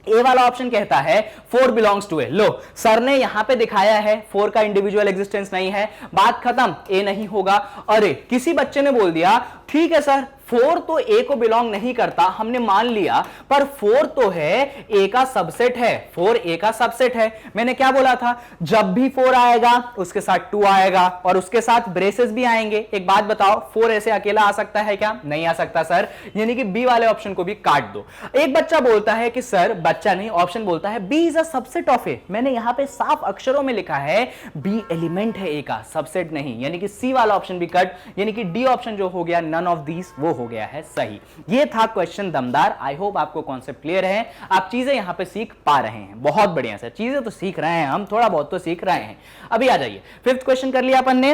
ए वाला ऑप्शन कहता है 4 बिलोंग्स टू ए। लो, सर ने यहां पे दिखाया है 4 का इंडिविजुअल एग्जिस्टेंस नहीं है, बात खत्म, ए नहीं होगा। अरे किसी बच्चे ने बोल दिया ठीक है सर, 4 तो ए को बिलोंग नहीं करता, हमने मान लिया, पर 4 तो है ए का सबसेट है, 4 ए का सबसेट है। मैंने क्या बोला था, जब भी 4 आएगा उसके साथ 2 आएगा, और उसके साथ ब्रेसेस भी आएंगे। एक बात बताओ, 4 ऐसे अकेला आ सकता है क्या? नहीं आ सकता सर, यानी कि बी वाले ऑप्शन को भी काट दो। एक बच्चा बोलता है कि सर, बच्चा नहीं, ऑप्शन बोलता है B is a subset of A. मैंने यहां पे साफ अक्षरों में लिखा है बी एलिमेंट है ए का, सबसेट नहीं, यानी कि सी वाला ऑप्शन भी कट, यानी कि डी ऑप्शन जो हो गया नन ऑफ दीज, वो हो गया है सही। ये था क्वेश्चन दमदार। आई होप आपको कॉन्सेप्ट क्लियर है, आप चीजें यहां पे सीख पा रहे हैं। बहुत बढ़िया सर, चीजें तो सीख रहे हैं हम, थोड़ा बहुत तो सीख रहे हैं। अभी आ जाइए, 5th क्वेश्चन कर लिया अपन ने,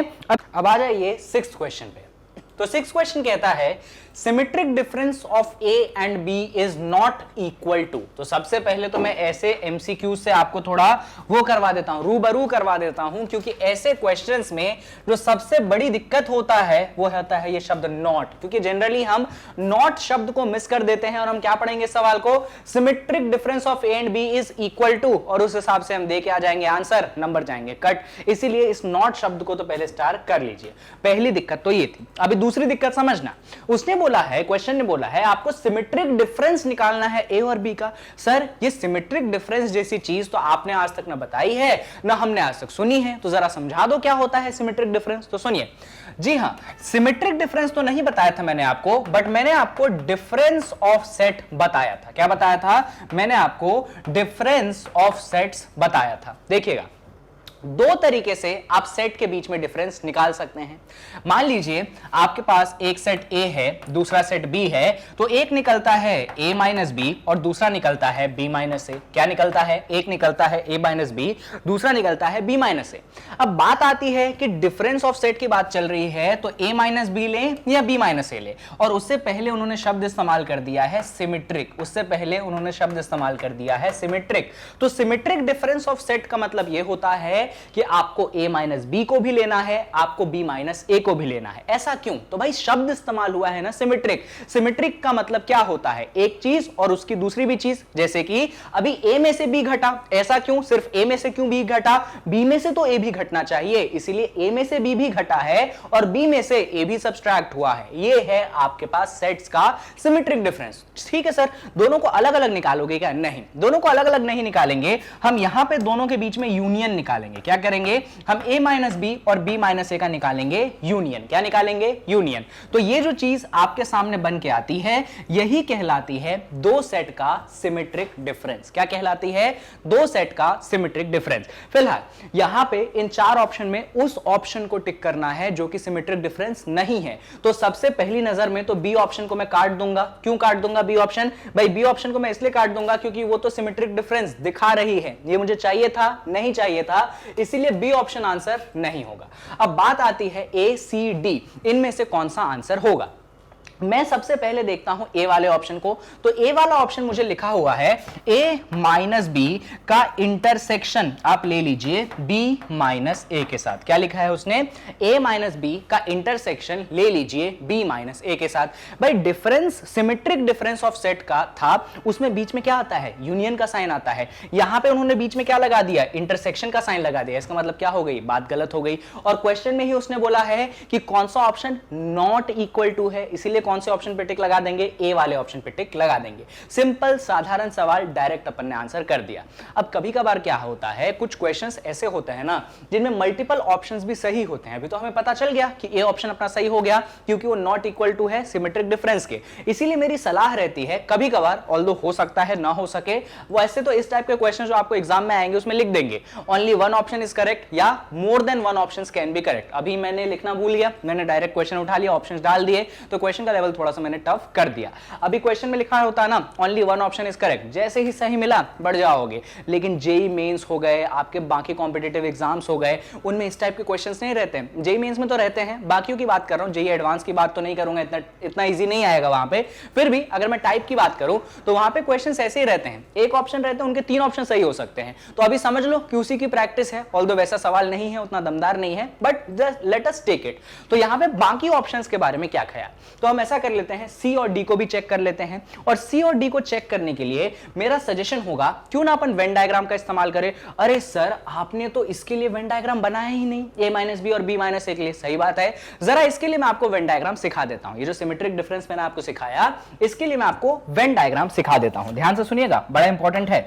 अब आ जाइए 6th क्वेश्चन पे। तो 6th क्वेश्चन कहता है symmetric difference of A and B is not equal to. तो सबसे पहले तो मैं ऐसे एमसीक्यू से आपको थोड़ा वो करवा देता हूं, रूबरू करवा देता हूं, क्योंकि ऐसे क्वेश्चंस में जो सबसे बड़ी दिक्कत होता है वो होता है ये शब्द नॉट, क्योंकि जनरली हम नॉट शब्द को मिस कर देते हैं, और हम क्या पढ़ेंगे सवाल को, symmetric difference of A and B is equal to, और उस हिसाब से हम दे के आ जाएंगे आंसर, नंबर जाएंगे कट। इसीलिए इस नॉट शब्द को तो पहले स्टार कर लीजिए। पहली दिक्कत तो ये थी। अभी दूसरी दिक्कत समझना, उसने बोला है, क्वेश्चन ने बोला है आपको सिमेट्रिक डिफरेंस निकालना है ए और बी का। सर, ये सिमेट्रिक डिफरेंस जैसी चीज तो आपने आज तक ना बताई है ना हमने आज तक सुनी है, तो जरा समझा दो क्या होता है सिमेट्रिक डिफरेंस। तो सुनिए, जी हां, सिमेट्रिक डिफरेंस तो नहीं बताया था मैंने आपको, बट मैंने आपको डिफरेंस ऑफ सेट बताया था। क्या बताया था? मैंने आपको डिफरेंस ऑफ सेट्स बताया था। देखिएगा, 2 तरीके से आप सेट के बीच में डिफरेंस निकाल सकते हैं। मान लीजिए आपके पास एक सेट ए है, दूसरा सेट बी है, तो एक निकलता है ए माइनस बी और दूसरा निकलता है बी माइनस ए। क्या निकलता है? एक निकलता है ए माइनस बी, दूसरा निकलता है बी माइनस ए। अब बात आती है कि डिफरेंस ऑफ सेट की बात चल रही है, तो ए माइनस बी ले या बी माइनस ए ले, और उससे पहले उन्होंने शब्द इस्तेमाल कर दिया है सिमेट्रिक। उससे पहले उन्होंने शब्द इस्तेमाल कर दिया है सिमेट्रिक। तो सिमेट्रिक डिफरेंस ऑफ सेट का मतलब यह होता है कि आपको a माइनस बी को भी लेना है, आपको b माइनस ए को भी लेना है। ऐसा क्यों? तो भाई शब्द इस्तेमाल हुआ है ना सिमेट्रिक। सिमेट्रिक का मतलब क्या होता है? एक चीज और उसकी दूसरी भी चीज। जैसे कि अभी a में से b घटा, ऐसा क्यों? सिर्फ a में से क्यों b घटा? b में से तो a भी घटना चाहिए, इसीलिए a में से b भी घटा है और b में से a भी सब्सट्रैक्ट हुआ है। ये है आपके पास सेट्स का सिमेट्रिक डिफरेंस। ठीक है सर, दोनों को अलग अलग निकालोगे क्या? नहीं, दोनों को अलग अलग नहीं निकालेंगे, हम यहां पे दोनों के बीच में यूनियन निकालेंगे। क्या करेंगे? हम a माइनस बी और b माइनस ए का निकालेंगे यूनियन। क्या निकालेंगे? यूनियन। तो ये जो चीज आपके सामने बन के आती है, यही कहलाती है 2 सेट का सिमेट्रिक डिफरेंस। क्या कहलाती है? 2 सेट का सिमेट्रिक डिफरेंस। फिलहाल यहां पे इन 4 ऑप्शन में उस ऑप्शन को टिक करना है जो कि सिमेट्रिक डिफरेंस नहीं है। तो सबसे पहली नजर में तो बी ऑप्शन को मैं काट दूंगा। क्यों काट दूंगा बी ऑप्शन? भाई बी ऑप्शन को मैं इसलिए काट दूंगा क्योंकि वो तो सिमेट्रिक डिफरेंस दिखा रही है। ये मुझे चाहिए था? नहीं चाहिए था, इसीलिए बी ऑप्शन आंसर नहीं होगा। अब बात आती है ए सी डी, इनमें से कौन सा आंसर होगा। मैं सबसे पहले देखता हूं ए वाले ऑप्शन को। तो ए वाला ऑप्शन मुझे लिखा हुआ है ए माइनस बी का इंटरसेक्शन आप ले लीजिए बी माइनस ए के साथ। क्या लिखा है उसने? ए माइनस बी का इंटरसेक्शन ले लीजिए बी माइनस ए के साथ। भाई difference, symmetric difference of set का था, उसमें बीच में क्या आता है? यूनियन का साइन आता है। यहां पे उन्होंने बीच में क्या लगा दिया? इंटरसेक्शन का साइन लगा दिया। इसका मतलब क्या हो गई? बात गलत हो गई। और क्वेश्चन में ही उसने बोला है कि कौन सा ऑप्शन नॉट इक्वल टू है, इसीलिए कौन से ऑप्शन पे टिक लगा देंगे? ए वाले ऑप्शन पे टिक लगा देंगे। सिंपल साधारण सवाल, डायरेक्ट अपन ने आंसर कर दिया। अब कभी कभार क्या होता है, कुछ क्वेश्चंस ऐसे होते हैं ना जिनमें मल्टीपल ऑप्शंस भी सही होते हैं। अभी तो हमें पता चल गया कि ए ऑप्शन अपना सही हो गया क्योंकि वो नॉट इक्वल टू है सिमेट्रिक डिफरेंस के। इसीलिए मेरी सलाह रहती है कभी कभार, ऑल्दो हो सकता है ना हो सके, वो ऐसे तो इस टाइप के क्वेश्चन जो आपको एग्जाम में आएंगे उसमें लिख देंगे only one option is correct या more than one options can be correct. अभी मैंने लिखना भूल गया, मैंने डायरेक्ट क्वेश्चन उठा लिया, ऑप्शंस डाल दिए, तो क्वेश्चन का लेवल थोड़ा सा मैंने टफ कर दिया। अभी क्वेश्चन में लिखा होता है ना only one option is correct, जैसे ही सही मिला बढ़ जाओगे। लेकिन जेई मेंस हो गए, आपके बाकी कॉम्पिटिटिव एग्जाम्स हो गए, उनमें इस टाइप के क्वेश्चंस नहीं रहते हैं। जेई मेंस में तो रहते हैं, बाकियों की बात कर रहा हूं, जेई एडवांस की बात तो नहीं करूंगा, इतना इजी नहीं आएगा वहां पे। फिर भी अगर मैं टाइप की बात करूं तो वहां पे क्वेश्चंस ऐसे ही रहते हैं, एक ऑप्शन रहते हैं, उनके तीन ऑप्शन सही हो सकते हैं। तो अभी समझ लो क्यूसी की प्रैक्टिस है, ऑल्दो वैसा सवाल नहीं है, उतना दमदार नहीं है, but just let us take it. तो यहां पे बाकी ऑप्शंस के बारे में क्या ख्याल, तो हम ऐसा कर लेते हैं, सी और डी को भी चेक कर लेते हैं। और सी और डी को चेक करने के लिए मेरा सजेशन होगा क्यों ना अपन वेन डायग्राम का इस्तेमाल करें। अरे सर आपने तो इसके लिए वेन डायग्राम बनाया ही नहीं, ए माइनस बी और बी माइनस ए के लिए। सही बात है, जरा इसके लिए मैं आपको वेन डायग्राम सिखा देता हूं। ये जो सिमेट्रिक डिफरेंस मैंने आपको सिखाया, इसके लिए मैं आपको वेन डायग्राम सिखा देता हूं। ध्यान से सुनिएगा, बड़ा इंपॉर्टेंट है।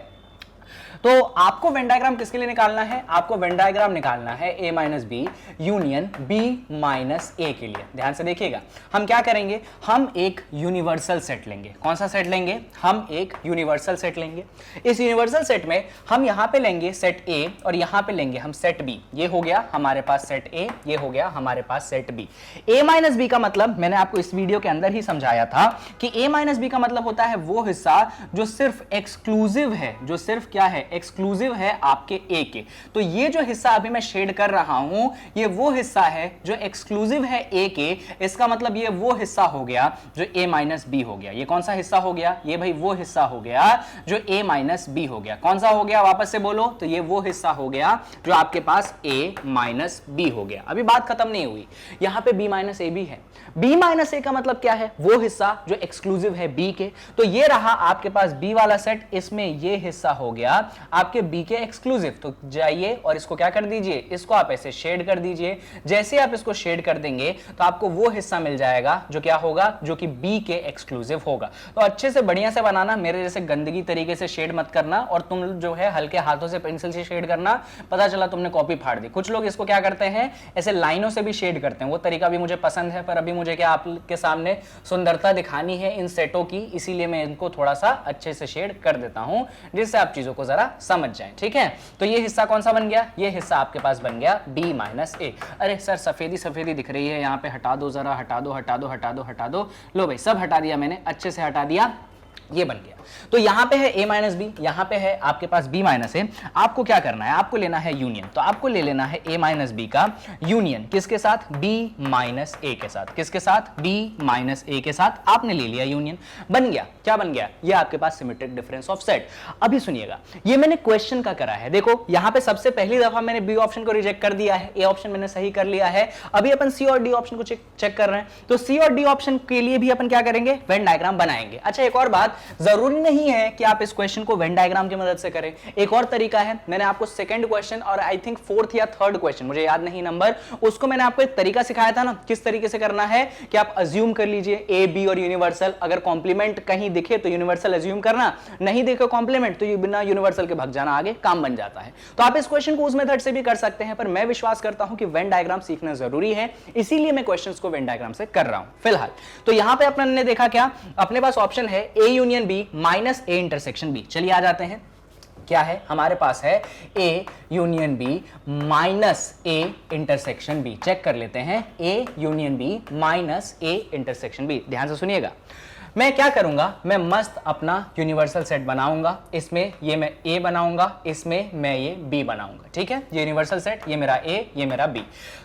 तो आपको वेन डायग्राम किसके लिए निकालना है? आपको वेन डायग्राम निकालना है A minus B union B minus A के लिए। ध्यान से देखिएगा, हम क्या करेंगे, हम एक यूनिवर्सल सेट लेंगे। कौन सा सेट लेंगे? हम एक यूनिवर्सल सेट लेंगे। इस यूनिवर्सल सेट में हम यहां पे लेंगे सेट ए और यहां पे लेंगे हम सेट बी। ये हो गया हमारे पास सेट ए, ये हो गया हमारे पास set B. A minus B का मतलब मैंने आपको इस वीडियो के अंदर ही समझाया था कि ए माइनस बी का मतलब होता है वो हिस्सा जो सिर्फ एक्सक्लूसिव है, जो सिर्फ क्या है? एक्सक्लूसिव है आपके ए के। तो ये जो हिस्सा अभी मैं शेड कर रहा हूं, ये वो हिस्सा है जो एक्सक्लूसिव है ए के। इसका मतलब ये वो हिस्सा हो गया जो ए माइनस बी हो गया। ये कौन सा हिस्सा हो गया? ये भाई वो हिस्सा हो गया जो ए माइनस बी हो गया। कौन सा हो गया? वापस से बोलो, तो ये वो हिस्सा हो गया जो आपके पास ए माइनस बी हो गया। अभी बात खत्म नहीं हुई, यहां पे बी माइनस ए भी है। बी माइनस ए का मतलब क्या है? वो हिस्सा जो एक्सक्लूसिव है बी के। तो ये रहा आपके पास बी वाला सेट, इसमें ये हिस्सा हो गया आपके बी के एक्सक्लूसिव। तो जाइए और इसको क्या कर दीजिए, इसको आप ऐसे शेड कर दीजिए। जैसे आप इसको शेड कर देंगे तो आपको वो हिस्सा मिल जाएगा जो क्या होगा, जो कि बी के एक्सक्लूसिव होगा। तो अच्छे से बढ़िया से बनाना, मेरे जैसे गंदगी तरीके से शेड मत करना, और तुम जो है हल्के हाथों से पेंसिल से शेड करना। पता चला तुमने कॉपी फाड़ दी। कुछ लोग इसको क्या करते हैं, ऐसे लाइनों से भी शेड करते हैं, वो तरीका भी मुझे पसंद है, पर अभी मुझे क्या आपके सामने सुंदरता दिखानी है इन सेटों की, इसीलिए मैं इनको थोड़ा सा अच्छे से शेड कर देता हूं जिससे आप चीजों को जरा समझ जाएं। ठीक है, तो ये हिस्सा कौन सा बन गया? ये हिस्सा आपके पास बन गया बी माइनस ए। अरे सर सफेदी सफेदी दिख रही है यहाँ पे, हटा दो जरा, हटा दो हटा दो हटा दो हटा दो। लो भाई सब हटा दिया मैंने, अच्छे से हटा दिया, ये बन गया। तो यहां पे है a माइनस बी, यहां पे है आपके पास b माइनस ए। आपको क्या करना है, आपको लेना है यूनियन। तो आपको ले लेना है a माइनस बी का यूनियन, किसके साथ? b माइनस ए के साथ। किसके साथ? b माइनस ए के साथ। आपने ले लिया यूनियन, बन गया। क्या बन गया? ये आपके पास सिमेट्रिक डिफरेंस ऑफ सेट। अभी सुनिएगा, ये मैंने क्वेश्चन का करा है। देखो यहां पे सबसे पहली दफा मैंने बी ऑप्शन को रिजेक्ट कर दिया है, ए ऑप्शन मैंने सही कर लिया है। अभी अपन सी और डी ऑप्शन को चेक कर रहे हैं। तो सी और डी ऑप्शन के लिए भी अपन क्या करेंगे, वेन डायग्राम बनाएंगे। अच्छा एक और बात, जरूरी नहीं है कि आप इस क्वेश्चन को वेन डायग्राम की मदद से करें। एक और तरीका है, मैंने आपको सेकंड क्वेश्चन और आई थिंक फोर्थ या थर्ड क्वेश्चन, मुझे याद नहीं नंबर, उसको मैंने आपको एक तरीका सिखाया था ना, किस तरीके से करना है कि आप अज्यूम कर लीजिए ए बी और यूनिवर्सल। अगर कॉम्प्लीमेंट कहीं दिखे तो यूनिवर्सल अज्यूम करना, नहीं दिखे कॉम्प्लीमेंट तो ये बिना यूनिवर्सल के भाग जाना, आगे काम बन जाता है। तो आप इस क्वेश्चन को उस मेथड से भी कर सकते हैं, पर मैं विश्वास करता हूं कि वेन डायग्राम सीखना जरूरी है, इसीलिए मैं क्वेश्चंस को वेन डायग्राम से कर रहा हूं फिलहाल। तो यहां पे अपन ने देखा क्या, अपने पास ऑप्शन है A union B minus A intersection B. चलिए आ जाते हैं, क्या है हमारे पास है A union B minus A intersection B. Check कर लेते हैं, A union B minus A intersection B. ध्यान से सुनिएगा, मैं क्या करूंगा, मैं मस्त अपना यूनिवर्सल सेट बनाऊंगा, इसमें ये मैं ए बनाऊंगा, इसमें मैं ये बी बनाऊंगा, ठीक है। ये यूनिवर्सल सेट, ये मेरा ए, ये मेरा बी।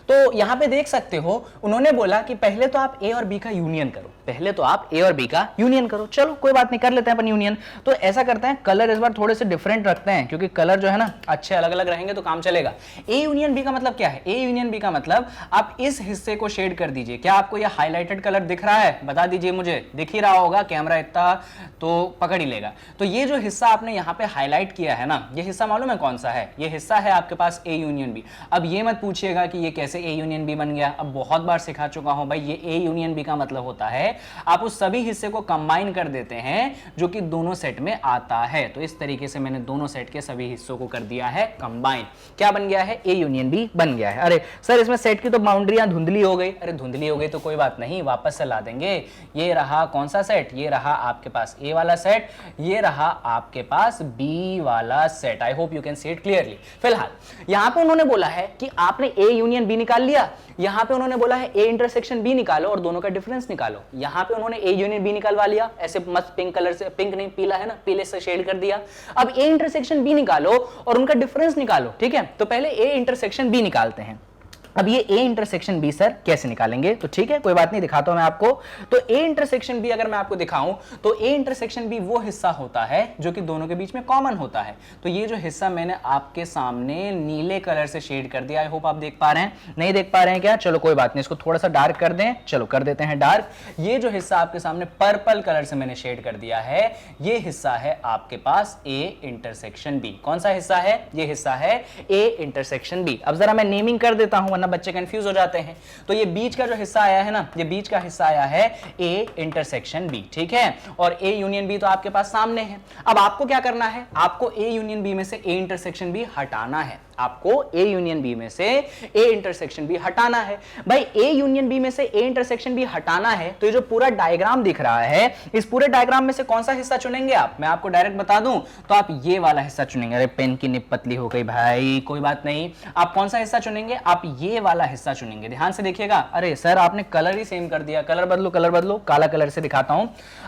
तो यहां पे देख सकते हो उन्होंने बोला कि पहले तो आप ए और बी का यूनियन करो, पहले तो आप ए और बी का यूनियन करो। चलो कोई बात नहीं, कर लेते हैं अपन यूनियन। तो ऐसा करते हैं, कलर इस बार थोड़े से डिफरेंट रखते हैं, क्योंकि कलर जो है ना अच्छे अलग अलग रहेंगे तो काम चलेगा। ए यूनियन बी का मतलब क्या है? ए यूनियन बी का मतलब आप इस हिस्से को शेड कर दीजिए। क्या आपको यह हाईलाइटेड कलर दिख रहा है? बता दीजिए मुझे, दिख ही रहा होगा, कैमरा इतना तो पकड़ ही लेगा। तो ये जो हिस्सा आपने यहाँ पे हाईलाइट किया है ना, ये हिस्सा मालूम है कौन सा है? ये हिस्सा है आपके पास ए यूनियन बी। अब ये मत पूछिएगा कि ये कैसे ए यूनियन बी बन गया, अब बहुत बार सिखा चुका हूं भाई। ये ए यूनियन बी का मतलब होता है आप उस सभी हिस्से को कंबाइन कर देते हैं जो कि दोनों सेट में आता है। तो इस तरीके से मैंने दोनों सेट के सभी हिस्सों को कर दिया है कंबाइन। क्या बन गया है? ए यूनियन बी बन गया है। अरे सर इसमें सेट की तो बाउंड्रियां धुंधली हो गई। अरे धुंधली हो गई तो कोई बात नहीं, वापस से ला देंगे। ये रहा कौन सा सेट? ये रहा आपके पास ए वाला सेट, ये रहा आपके पास बी वाला set. I hope you can see it clearly. फिलहाल यहां पे उन्होंने बोला है कि आपने ए यूनियन बी निकाल लिया, यहां पे उन्होंने बोला है ए इंटरसेक्शन बी निकालो और दोनों का डिफरेंस निकालो। यहां पे उन्होंने ए यूनियन बी निकालवा लिया, ऐसे मस्त पिंक कलर से, पिंक नहीं पीला है ना, पीले से शेड कर दिया। अब ए इंटरसेक्शन बी निकालो और उनका डिफरेंस निकालो, ठीक है। तो पहले ए इंटरसेक्शन बी निकालते हैं। अब ये ए इंटरसेक्शन बी सर कैसे निकालेंगे? तो ठीक है कोई बात नहीं, दिखाता हूं मैं आपको। तो ए इंटरसेक्शन बी अगर मैं आपको दिखाऊं तो ए इंटरसेक्शन बी वो हिस्सा होता है जो कि दोनों के बीच में कॉमन होता है। तो ये जो हिस्सा मैंने आपके सामने नीले कलर से शेड कर दिया, आई होप आप देख पा रहे हैं। नहीं देख पा रहे हैं क्या? चलो कोई बात नहीं, इसको थोड़ा सा डार्क कर दें। चलो कर देते हैं डार्क। ये जो हिस्सा आपके सामने पर्पल कलर से मैंने शेड कर दिया है, ये हिस्सा है आपके पास ए इंटरसेक्शन बी। कौन सा हिस्सा है? ये हिस्सा है ए इंटरसेक्शन बी। अब जरा मैं नेमिंग कर देता हूं, बच्चे कंफ्यूज हो जाते हैं। तो ये बीच का जो हिस्सा आया है ना, ये बीच का हिस्सा आया है ए इंटरसेक्शन बी, ठीक है। और ए यूनियन बी तो आपके पास सामने है। अब आपको क्या करना है? आपको ए यूनियन बी में से ए इंटरसेक्शन बी हटाना है। आपको ए यूनियन बी में से ए इंटरसेक्शन बी हटाना है। भाई ए यूनियन बी में से ए इंटरसेक्शन बी हटाना है तो ये जो पूरा डायग्राम दिख रहा है, इस पूरे डायग्राम में से कौन सा हिस्सा चुनेंगे आप? मैं आपको डायरेक्ट बता दूं तो आप ये वाला हिस्सा चुनेंगे। अरे पेन की निब पतली हो गई भाई, कोई बात नहीं। आप कौन सा हिस्सा चुनेंगे? आप ये वाला हिस्सा चुनेंगे। ध्यान से देखिएगा। अरे सर आपने कलर ही सेम कर दिया, कलर बदलो, कलर बदलो। काला कलर से दिखाता हूं।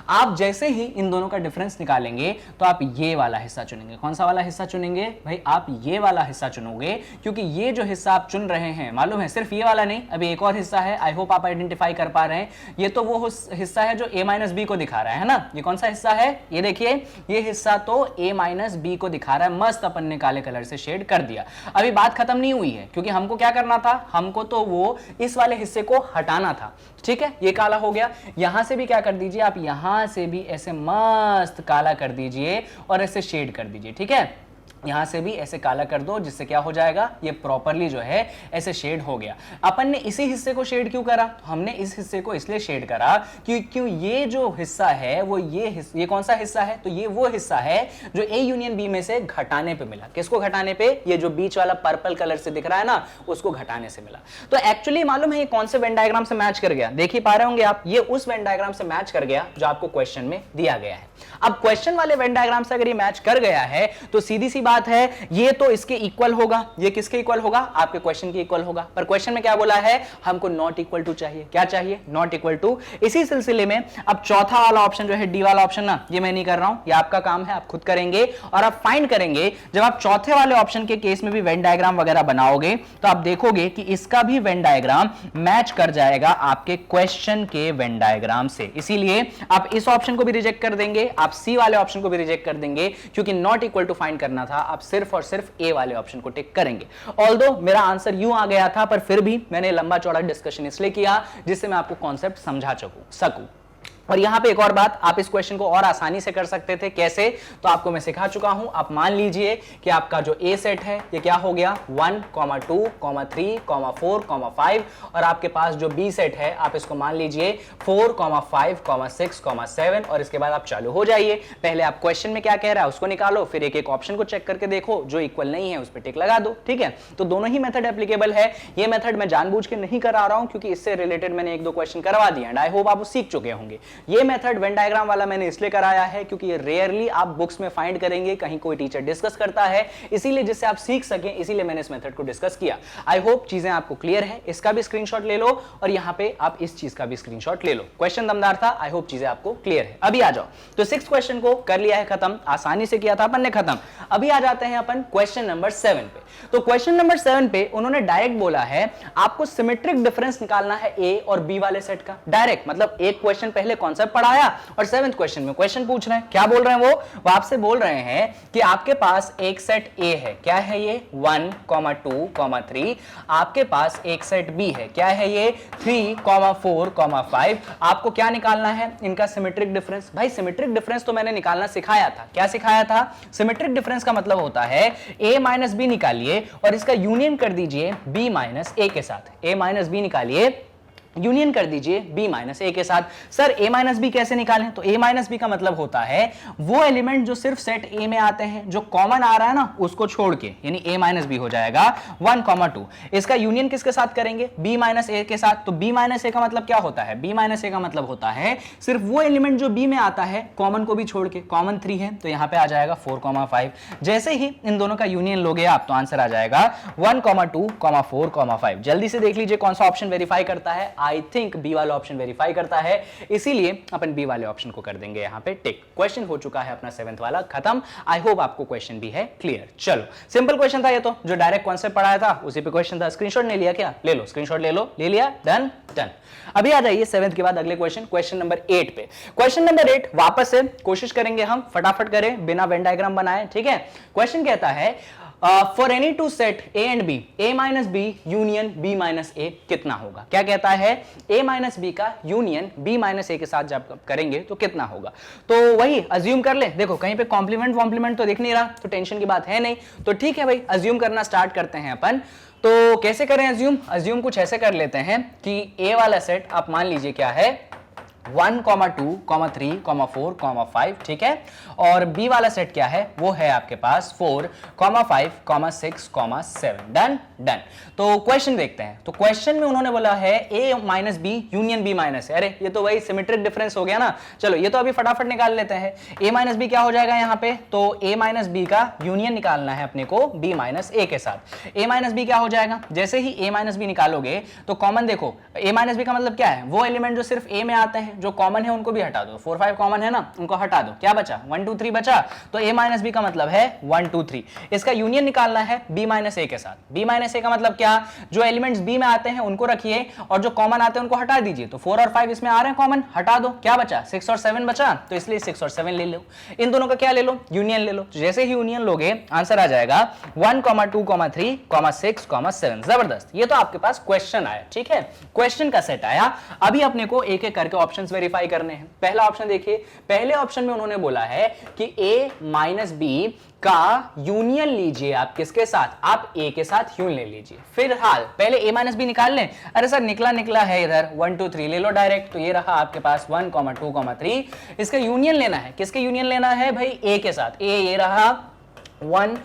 आप जैसे ही इन दोनों का डिफरेंस निकालेंगे तो आप ये वाला हिस्सा चुनेंगे। कौन सा वाला हिस्सा चुनेंगे? भाई आप ये वाला हिस्सा चुनोगे, क्योंकि ये जो हिस्सा आप चुन रहे हैं, मालूम है सिर्फ ये वाला नहीं, अभी एक और हिस्सा है। आई होप आप आइडेंटिफाई कर पा रहे हैं। ये तो वो हिस्सा है जो a माइनस बी को दिखा रहा है ना। ये कौन सा हिस्सा है? ये देखिए, ये हिस्सा तो a माइनस बी को दिखा रहा है। मस्त अपन ने काले कलर से शेड कर दिया। अभी बात खत्म नहीं हुई है, क्योंकि हमको क्या करना था? हमको तो वो इस वाले हिस्से को हटाना था, ठीक है। ये काला हो गया। यहां से भी क्या कर दीजिए आप? यहां से भी ऐसे मस्त काला कर दीजिए और ऐसे शेड कर दीजिए, ठीक है। यहां से भी ऐसे काला कर दो, जिससे क्या हो जाएगा? ये प्रॉपर्ली जो है ऐसे शेड हो गया। अपन ने इसी हिस्से को शेड क्यों करा? हमने इस हिस्से को इसलिए शेड करा क्यों ये जो हिस्सा है वो ये कौन सा हिस्सा है? तो ये वो हिस्सा है जो ए यूनियन बी में से घटाने पे मिला। किसको घटाने पे? ये जो बीच वाला पर्पल कलर से दिख रहा है ना, उसको घटाने से मिला। तो एक्चुअली मालूम है ये कौन से वेन डायग्राम से मैच कर गया? देख ही पा रहे होंगे आप, ये उस वेन डायग्राम से मैच कर गया जो आपको क्वेश्चन में दिया गया है। अब क्वेश्चन वाले वेन डायग्राम से अगर ये मैच कर गया है तो सीधी सी बात है, ये तो इसके इक्वल होगा। ये किसके इक्वल होगा? आपके क्वेश्चन के इक्वल होगा। पर क्वेश्चन में क्या बोला है? हमको नॉट इक्वल टू चाहिए। क्या चाहिए? Not equal to. इसी सिलसिले में अब चौथा वाला ऑप्शन जो है, डी वाला ऑप्शन ना, ये मैं नहीं कर रहा हूं, ये आपका काम है, आप खुद करेंगे और आप फाइंड करेंगे। जब आप चौथे वाले ऑप्शन के केस में भी वेन डायग्राम वगैरह बनाओगे तो आप देखोगे कि इसका भी वेन डायग्राम मैच कर जाएगा आपके क्वेश्चन के वेन डायग्राम से। इसीलिए आप इस ऑप्शन को भी रिजेक्ट कर देंगे, आप सी वाले ऑप्शन को भी रिजेक्ट कर देंगे, क्योंकि नॉट इक्वल टू फाइंड करना था। आप सिर्फ और सिर्फ ए वाले ऑप्शन को टिक करेंगे। ऑल्दो मेरा आंसर यूं आ गया था, पर फिर भी मैंने लंबा चौड़ा डिस्कशन इसलिए किया जिससे मैं आपको कॉन्सेप्ट समझा सकूं। और यहां पे एक और बात, आप इस क्वेश्चन को और आसानी से कर सकते थे। कैसे? तो आपको मैं सिखा चुका हूं। आप मान लीजिए कि आपका जो ए सेट है ये क्या हो गया? 1, 2, 3, 4, 5 और आपके पास जो बी सेट है आप इसको मान लीजिए 4, 5, 6, 7 और इसके बाद आप चालू हो जाइए। पहले आप क्वेश्चन में क्या कह रहा है उसको निकालो, फिर एक एक ऑप्शन को चेक करके देखो, जो इक्वल नहीं है उस पर टिक लगा दो, ठीक है। तो दोनों ही मेथड एप्लीकेबल है। ये मेथड मैं जानबूझ के नहीं करा रहा हूं, क्योंकि इससे रिलेटेड मैंने 1-2 क्वेश्चन करवा दिए एंड आई होप आप सीख चुके होंगे। ये मेथड वेन डायग्राम वाला मैंने इसलिए कराया है क्योंकि ये रेयरली आप बुक्स में फाइंड करेंगे, कहीं कोई टीचर डिस्कस करता है, इसीलिए जिससे आप सीख सकें, इसीलिए मैंने इस मेथड को डिस्कस किया। आई होप चीजें आपको क्लियर है। इसका भी स्क्रीनशॉट ले लो और यहां पे आप इस चीज का भी स्क्रीनशॉट ले लो। क्वेश्चन दमदार था, आई होप चीजें आपको क्लियर है। अभी आ जाओ, तो 6 क्वेश्चन को कर लिया है खत्म, आसानी से किया था अपन ने खत्म। अभी आ जाते हैं अपन क्वेश्चन नंबर 7 पे। तो क्वेश्चन नंबर 7 पे उन्होंने डायरेक्ट बोला है आपको सिमेट्रिक डिफरेंस निकालना है ए और बी वाले सेट का। डायरेक्ट मतलब एक क्वेश्चन पहले कॉन्सेप्ट पढ़ाया और 7th क्वेश्चन में क्वेश्चन पूछ रहे हैं। क्या बोल रहे हैं वो आपसे बोल रहे हैं कि आपके पास एक सेट ए है, क्या है ये 1, 2, 3। आपके पास एक सेट बी है, क्या है ये 3, 4, 5। आपको क्या निकालना है, इनका सिमेट्रिक डिफरेंस। भाई सिमेट्रिक डिफरेंस तो मैंने निकालना सिखाया था। क्या सिखाया था? सिमेट्रिक डिफरेंस का मतलब होता है a माइनस बी निकालिए और इसका यूनियन कर दीजिए b माइनस ए के साथ। a माइनस बी निकालिए, यूनियन कर दीजिए b माइनस ए के साथ। सर a माइनस बी कैसे निकालें? तो a माइनस बी का मतलब होता है वो एलिमेंट जो सिर्फ सेट a में आते हैं, जो कॉमन आ रहा है ना उसको छोड़ के, यानी a माइनस बी हो जाएगा 1, 2। इसका यूनियन किसके साथ करेंगे? b माइनस ए के साथ। तो b माइनस ए का मतलब क्या होता है? b माइनस ए का मतलब होता है सिर्फ वो एलिमेंट जो b में आता है, कॉमन को भी छोड़ के। कॉमन 3 है तो यहां पे आ जाएगा 4, 5। जैसे ही इन दोनों का यूनियन लोगे आप तो आंसर आ जाएगा 1, 2, 4, 5। जल्दी से देख लीजिए कौन सा ऑप्शन वेरीफाई करता है। आई थिंक बी वाला ऑप्शन वेरीफाई करता है, इसीलिए अपन बी वाले ऑप्शन को कर देंगे यहां पे टिक। क्वेश्चन हो चुका है अपना 7th वाला खत्म। आई होप आपको क्वेश्चन भी है क्लियर। चलो सिंपल क्वेश्चन था ये, तो जो डायरेक्ट कॉन्सेप्ट पढ़ाया था उसी पे क्वेश्चन था। स्क्रीनशॉट नहीं लिया क्या? ले लो स्क्रीनशॉट, ले लो, ले लिया, डन डन। अभी आ जाइए 7th के बाद अगले क्वेश्चन, क्वेश्चन नंबर 8 पे। क्वेश्चन नंबर 8 वापस से कोशिश करेंगे हम फटाफट करें बिना वेन डायग्राम बनाए, ठीक है। क्वेश्चन कहता है for any two set A and B, A minus B union B minus A कितना होगा? क्या कहता है? ए माइनस बी का यूनियन बी माइनस ए के साथ जब करेंगे तो कितना होगा? तो वही अज्यूम कर ले। देखो कहीं पे कॉम्प्लीमेंट वॉम्प्लीमेंट तो दिख नहीं रहा, तो टेंशन की बात है नहीं। तो ठीक है भाई, अज्यूम करना स्टार्ट करते हैं अपन। तो कैसे करें अज्यूम? अज्यूम कुछ ऐसे कर लेते हैं कि ए वाला सेट आप मान लीजिए क्या है 1, 2, 3, 4, 5, ठीक है। और बी वाला सेट क्या है? वो है आपके पास 4, 5, 6, 7। Done done. तो क्वेश्चन देखते हैं। तो क्वेश्चन में उन्होंने बोला है A minus B union B minus है। अरे ये तो वही सिमेट्रिक डिफरेंस हो गया ना। चलो ये तो अभी फटाफट निकाल लेते हैं। ए माइनस बी क्या हो जाएगा यहाँ पे? तो ए माइनस बी का यूनियन निकालना है अपने को बी माइनस ए के साथ। ए माइनस बी क्या हो जाएगा? जैसे ही ए माइनस बी निकालोगे तो कॉमन देखो, ए माइनस बी का मतलब क्या है? वो एलिमेंट जो सिर्फ ए में आते हैं, जो कॉमन है उनको भी हटा दो। 4, 5 कॉमन है ना, उनको हटा दो। क्या बचा? 1, 2, 3 बचा। तो a माइनस बी का मतलब है 1, 2, 3। इसका यूनियन निकालना है b माइनस ए के साथ। b माइनस ए का मतलब क्या? जो एलिमेंट्स b में आते हैं उनको रखिए और जो कॉमन आते हैं उनको हटा दीजिए। तो 4 और 5 इसमें आ रहे हैं कॉमन, हटा दो। क्या बचा? 6 और 7 बचा, तो इसलिए 6 और 7 ले लो। इन दोनों का क्या ले लो? यूनियन ले लो। जैसे ही यूनियन लोगे आंसर आ जाएगा 1, 2, 3, 6, 7। जबरदस्त। ये तो आपके पास क्वेश्चन आया, ठीक है, क्वेश्चन का सेट आया। अभी अपने को एक एक करके ऑप्शंस वेरीफाई करने हैं। पहला ऑप्शन देखिए, पहले ऑप्शन में उन्होंने बोला है कि a माइनस बी का यूनियन लीजिए आप किसके साथ? आप a के साथ यूनियन ले लीजिए। फिलहाल पहले a माइनस बी निकाल लें। अरे सर निकला है इधर 1, 2, 3 ले लो डायरेक्ट। तो ये रहा आपके पास 1, 2, 3। इसका यूनियन लेना है, किसके यूनियन लेना है भाई? a के साथ। a ये रहा 1,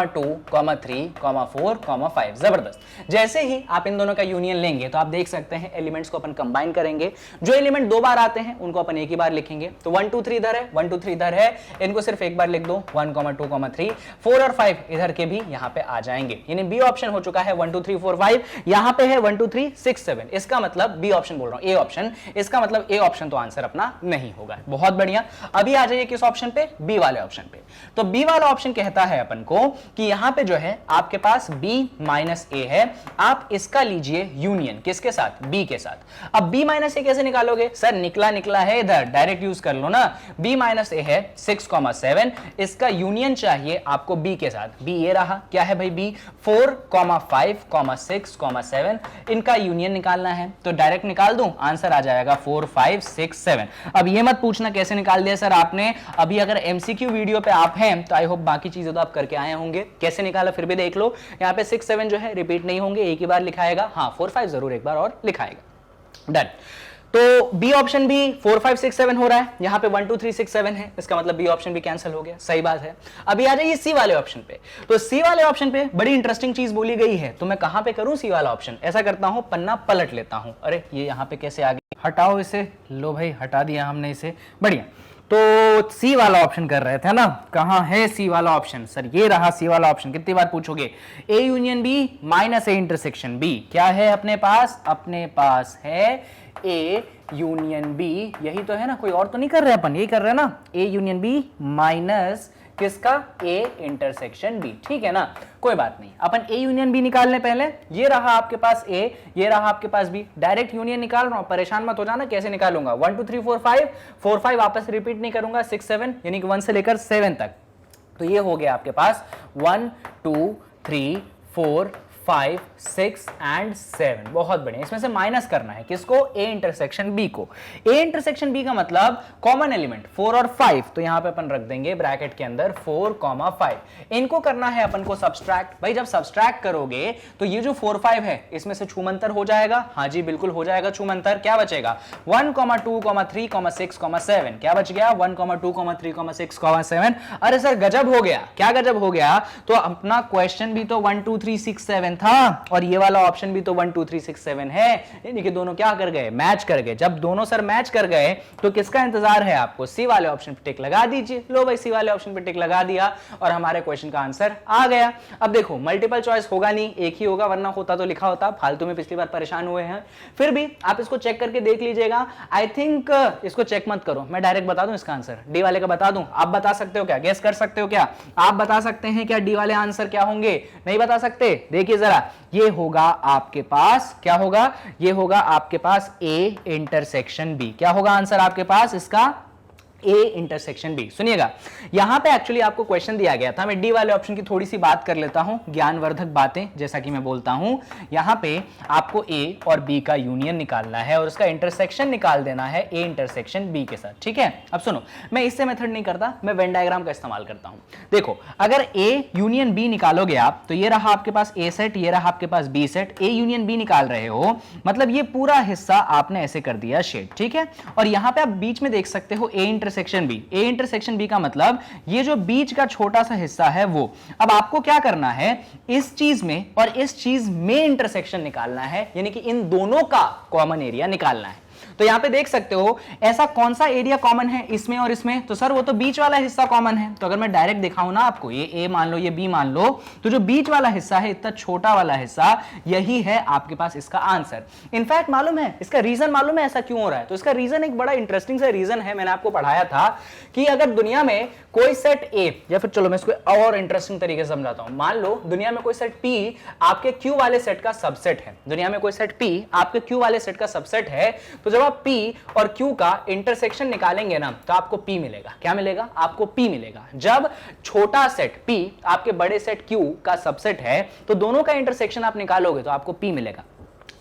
2, 3, 4, 5। जबरदस्त। जैसे ही आप इन दोनों का यूनियन लेंगे तो आप देख सकते हैं एलिमेंट्स को अपन कंबाइन करेंगे। जो एलिमेंट 2 बार आते हैं उनको अपन एक ही बार लिखेंगे। तो 1, 2, 3 इधर है, 1, 2, 3 इधर है, इनको सिर्फ एक बार लिख दो। 1, 2, 3, 4 और 5 इधर के भी यहां पे आ जाएंगे। यानी बी ऑप्शन हो चुका है 1, 2, 3, 4, 5। यहां पे है 1, 2, 3, 6, 7। इसका मतलब बी ऑप्शन बोल रहा हूं, ए ऑप्शन। इसका मतलब ए ऑप्शन तो आंसर अपना नहीं होगा। बहुत बढ़िया। अभी आ जाइए किस ऑप्शन पे? बी वाले ऑप्शन पे। तो बी वाला ऑप्शन कहता है अपन को कि यहां पे जो है आपके पास b माइनस ए है, आप इसका लीजिए यूनियन किसके साथ? b के साथ। अब b माइनस ए कैसे निकालोगे? सर निकला है इधर, डायरेक्ट यूज कर लो ना। b माइनस ए है 6, 7। इसका यूनियन चाहिए आपको b के साथ। b ये रहा, क्या है भाई b? 4, 5, 6, 7। इनका यूनियन निकालना है तो डायरेक्ट निकाल दूं, आंसर आ जाएगा 4, 5, 6, 7। अब ये मत पूछना कैसे निकाल दिया सर आपने। अभी अगर एमसीक्यू वीडियो पे आप हैं तो आई होप बाकी चीजें तो आप करके आए होंगे। कैसे निकाला फिर भी देख लो। यहाँ पे 6, 7 जो है रिपीट नहीं होंगे, एक ही बार लिखाएगा। हाँ 4, 5 जरूर एक बार और लिखाएगा। डन। तो बी ऑप्शन भी 4 5 6 7 हो रहा है, यहाँ पे 1 2 3 6 7 है, इसका मतलब बी ऑप्शन भी कैंसिल हो गया, सही बात है। अभी आ जाइए सी वाले ऑप्शन पे। तो सी वाले ऑप्शन पे बड़ी इंटरेस्टिंग चीज बोली गई है, तो मैं कहां पे करूं सी वाला ऑप्शन, ऐसा करता हूं पन्ना पलट लेता हूं। अरे ये यहाँ पे कैसे आ गया, हटाओ इसे, लो भाई हटा दिया हमने इसे, बढ़िया। तो सी वाला ऑप्शन कर रहे थे ना, कहां है सी वाला ऑप्शन, सर ये रहा सी वाला ऑप्शन। कितनी बार पूछोगे, A union B minus A intersection B, क्या है अपने पास, अपने पास है ए यूनियन बी, यही तो है ना, कोई और तो नहीं कर रहे अपन, यही कर रहे हैं ना, ए यूनियन बी माइनस किसका, ए इंटरसेक्शन बी, ठीक है ना, कोई बात नहीं। अपन ए यूनियन बी निकाल लें पहले, ये रहा आपके पास ए, ये रहा आपके पास बी, डायरेक्ट यूनियन निकाल रहा हूं, परेशान मत हो जाना कैसे निकालूंगा, 1 2 3 4 5 4 5 वापस रिपीट नहीं करूंगा, 6 7 यानी कि 1 से लेकर 7 तक। तो ये हो गया आपके पास 1 2 3 4 5 6 एंड 7, बहुत बढ़िया। इसमें से माइनस करना है किसको, ए इंटरसेक्शन बी को। ए इंटरसेक्शन बी का मतलब कॉमन एलिमेंट 4 और 5, तो यहां पे अपन रख देंगे ब्रैकेट के अंदर 4, 5। इनको करना है अपन को सब्सट्रैक्ट। भाई जब सब्सट्रैक्ट करोगे तो ये जो 4 5 है इसमें से छूमंतर हो जाएगा, हाँ जी बिल्कुल हो जाएगा छूमंतर। क्या बचेगा, 1 2 3 6 7, क्या बच गया, 1 2 3 6 7। अरे सर गजब हो गया, क्या गजब हो गया, तो अपना क्वेश्चन भी तो 1 2 3 6 7 था और ये वाला ऑप्शन भी तो 1 2 3 6 7 है, यानी कि दोनों क्या कर गए, मैच कर गए। जब दोनों सर मैच कर गए तो किसका इंतजार है आपको, सी वाले ऑप्शन पे टिक लगा दीजिए। लो भाई सी वाले ऑप्शन पे टिक लगा दिया और हमारे क्वेश्चन का आंसर आ गया। अब देखो मल्टीपल चॉइस होगा नहीं, एक ही होगा, वरना होता तो लिखा होता, फालतू में पिछली बार परेशान हुए हैं। फिर भी आप इसको चेक करके देख लीजिएगा। आई थिंक इसको चेक मत करो, मैं डायरेक्ट बता दूं इसका आंसर, डी वाले का बता दूं। आप बता सकते हो क्या, गेस कर सकते हो क्या, आप बता सकते हैं क्या डी वाले आंसर क्या होंगे, नहीं बता सकते, देखिए जरा, ये होगा आपके पास, क्या होगा, ये होगा आपके पास ए इंटरसेक्शन बी। क्या होगा आंसर आपके पास इसका, ए इंटरसेक्शन बी। सुनिएगा यहां पे एक्चुअली आपको क्वेश्चन दिया गया था, मैं डी वाले ऑप्शन की थोड़ी सी बात कर लेता हूं, ज्ञानवर्धक बातें जैसा कि मैं बोलता हूं। यहां पे आपको ए और बी का यूनियन निकालना है और उसका इंटरसेक्शन निकाल देना है ए इंटरसेक्शन बी के साथ, ठीक है। अब सुनो, मैं इससे मेथड नहीं करता, मैं वेन डायग्राम का इस्तेमाल करता हूं। देखो अगर ए यूनियन बी निकालोगे आप, तो ये रहा आपके पास ए सेट, ये रहा आपके पास B set, A union B निकाल रहे हो, मतलब ये पूरा हिस्सा आपने ऐसे कर दिया शेड, ठीक है। और यहां पे आप बीच में देख सकते हो A intersection B, A intersection B का मतलब ये जो बीच का छोटा सा हिस्सा है वो। अब आपको क्या करना है, इस चीज में और इस चीज में इंटरसेक्शन निकालना है, यानी कि इन दोनों का कॉमन एरिया निकालना है। तो यहां पे देख सकते हो ऐसा कौन सा एरिया कॉमन है इसमें और इसमें, तो सर वो तो बीच वाला हिस्सा कॉमन है। तो अगर मैं डायरेक्ट दिखाऊं ना आपको, ये ए मान लो, ये बी मान लो, तो जो बीच वाला हिस्सा है, इतना छोटा वाला हिस्सा, यही है आपके पास इसका आंसर। इनफैक्ट मालूम है इसका रीजन, मालूम है ऐसा क्यों हो रहा है, तो इसका रीजन एक बड़ा इंटरेस्टिंग सा रीजन है, मैंने आपको पढ़ाया था कि अगर दुनिया में कोई सेट ए, या फिर चलो मैं इसको और इंटरेस्टिंग तरीके से समझाता हूं, मान लो दुनिया में कोई सेट पी आपके क्यू वाले सेट का सबसेट है, दुनिया में कोई सेट पी आपके क्यू वाले सेट का सबसेट है, तो जब आप पी और क्यू का इंटरसेक्शन निकालेंगे ना, तो आपको पी मिलेगा। क्या मिलेगा, आपको पी मिलेगा। जब छोटा सेट पी आपके बड़े सेट क्यू का सबसेट है, तो दोनों का इंटरसेक्शन आप निकालोगे तो आपको पी मिलेगा।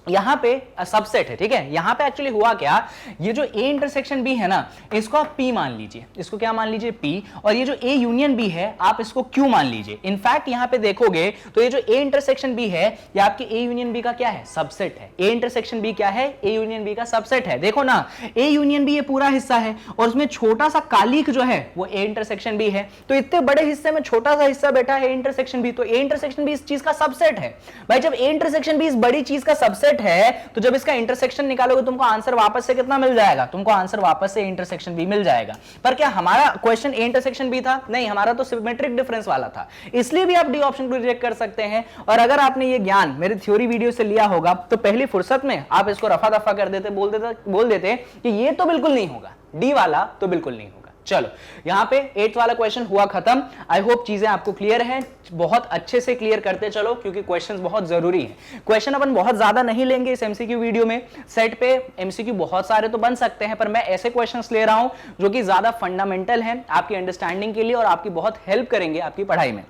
यहां पे सबसेट है, ठीक है। यहां पे एक्चुअली हुआ क्या, ये जो ए इंटरसेक्शन बी है ना, इसको आप पी मान लीजिए, इसको क्या मान लीजिए, पी, और ये जो ए यूनियन बी है आप इसको क्यू मान लीजिए। इनफैक्ट यहां पे देखोगे तो ये जो ए इंटरसेक्शन बी है, ये आपके ए यूनियन बी का क्या है, सबसेट है। ए इंटरसेक्शन बी क्या है, ए यूनियन बी का सबसेट है। देखो ना, ए यूनियन बी ये पूरा हिस्सा है और उसमें छोटा सा कालिक जो है वो ए इंटरसेक्शन बी है। तो इतने बड़े हिस्से में छोटा सा हिस्सा बैठा है ए इंटरसेक्शन बी, तो ए इंटरसेक्शन बी इस चीज का सबसेट है। भाई जब ए इंटरसेक्शन बी इस बड़ी चीज का सबसेट है, तो जब इसका इंटरसेक्शन निकालोगे तुमको आंसर वापस से कितना मिल जाएगा, तुमको आंसर वापस से इंटरसेक्शन बी मिल जाएगा। पर क्या हमारा क्वेश्चन ए इंटरसेक्शन बी था, नहीं, हमारा तो सिमेट्रिक डिफरेंस वाला था, इसलिए भी आप डी ऑप्शन को रिजेक्ट कर सकते हैं। और अगर आपने ये ज्ञान मेरी थ्योरी वीडियो से लिया होगा तो पहली फुर्सत में आप इसको रफा दफा कर देते, बोल देते कि ये तो बिल्कुल नहीं होगा, डी वाला तो बिल्कुल नहीं होगा। चलो यहां पे 8th वाला क्वेश्चन हुआ खत्म। आई होप चीजें आपको क्लियर हैं, बहुत अच्छे से क्लियर करते चलो, क्योंकि क्वेश्चंस बहुत जरूरी हैं। क्वेश्चन अपन बहुत ज्यादा नहीं लेंगे इस एमसीक्यू वीडियो में, सेट पे एमसीक्यू बहुत सारे तो बन सकते हैं, पर मैं ऐसे क्वेश्चंस ले रहा हूं जो कि ज्यादा फंडामेंटल हैं आपकी अंडरस्टैंडिंग के लिए और आपकी बहुत हेल्प करेंगे आपकी पढ़ाई में।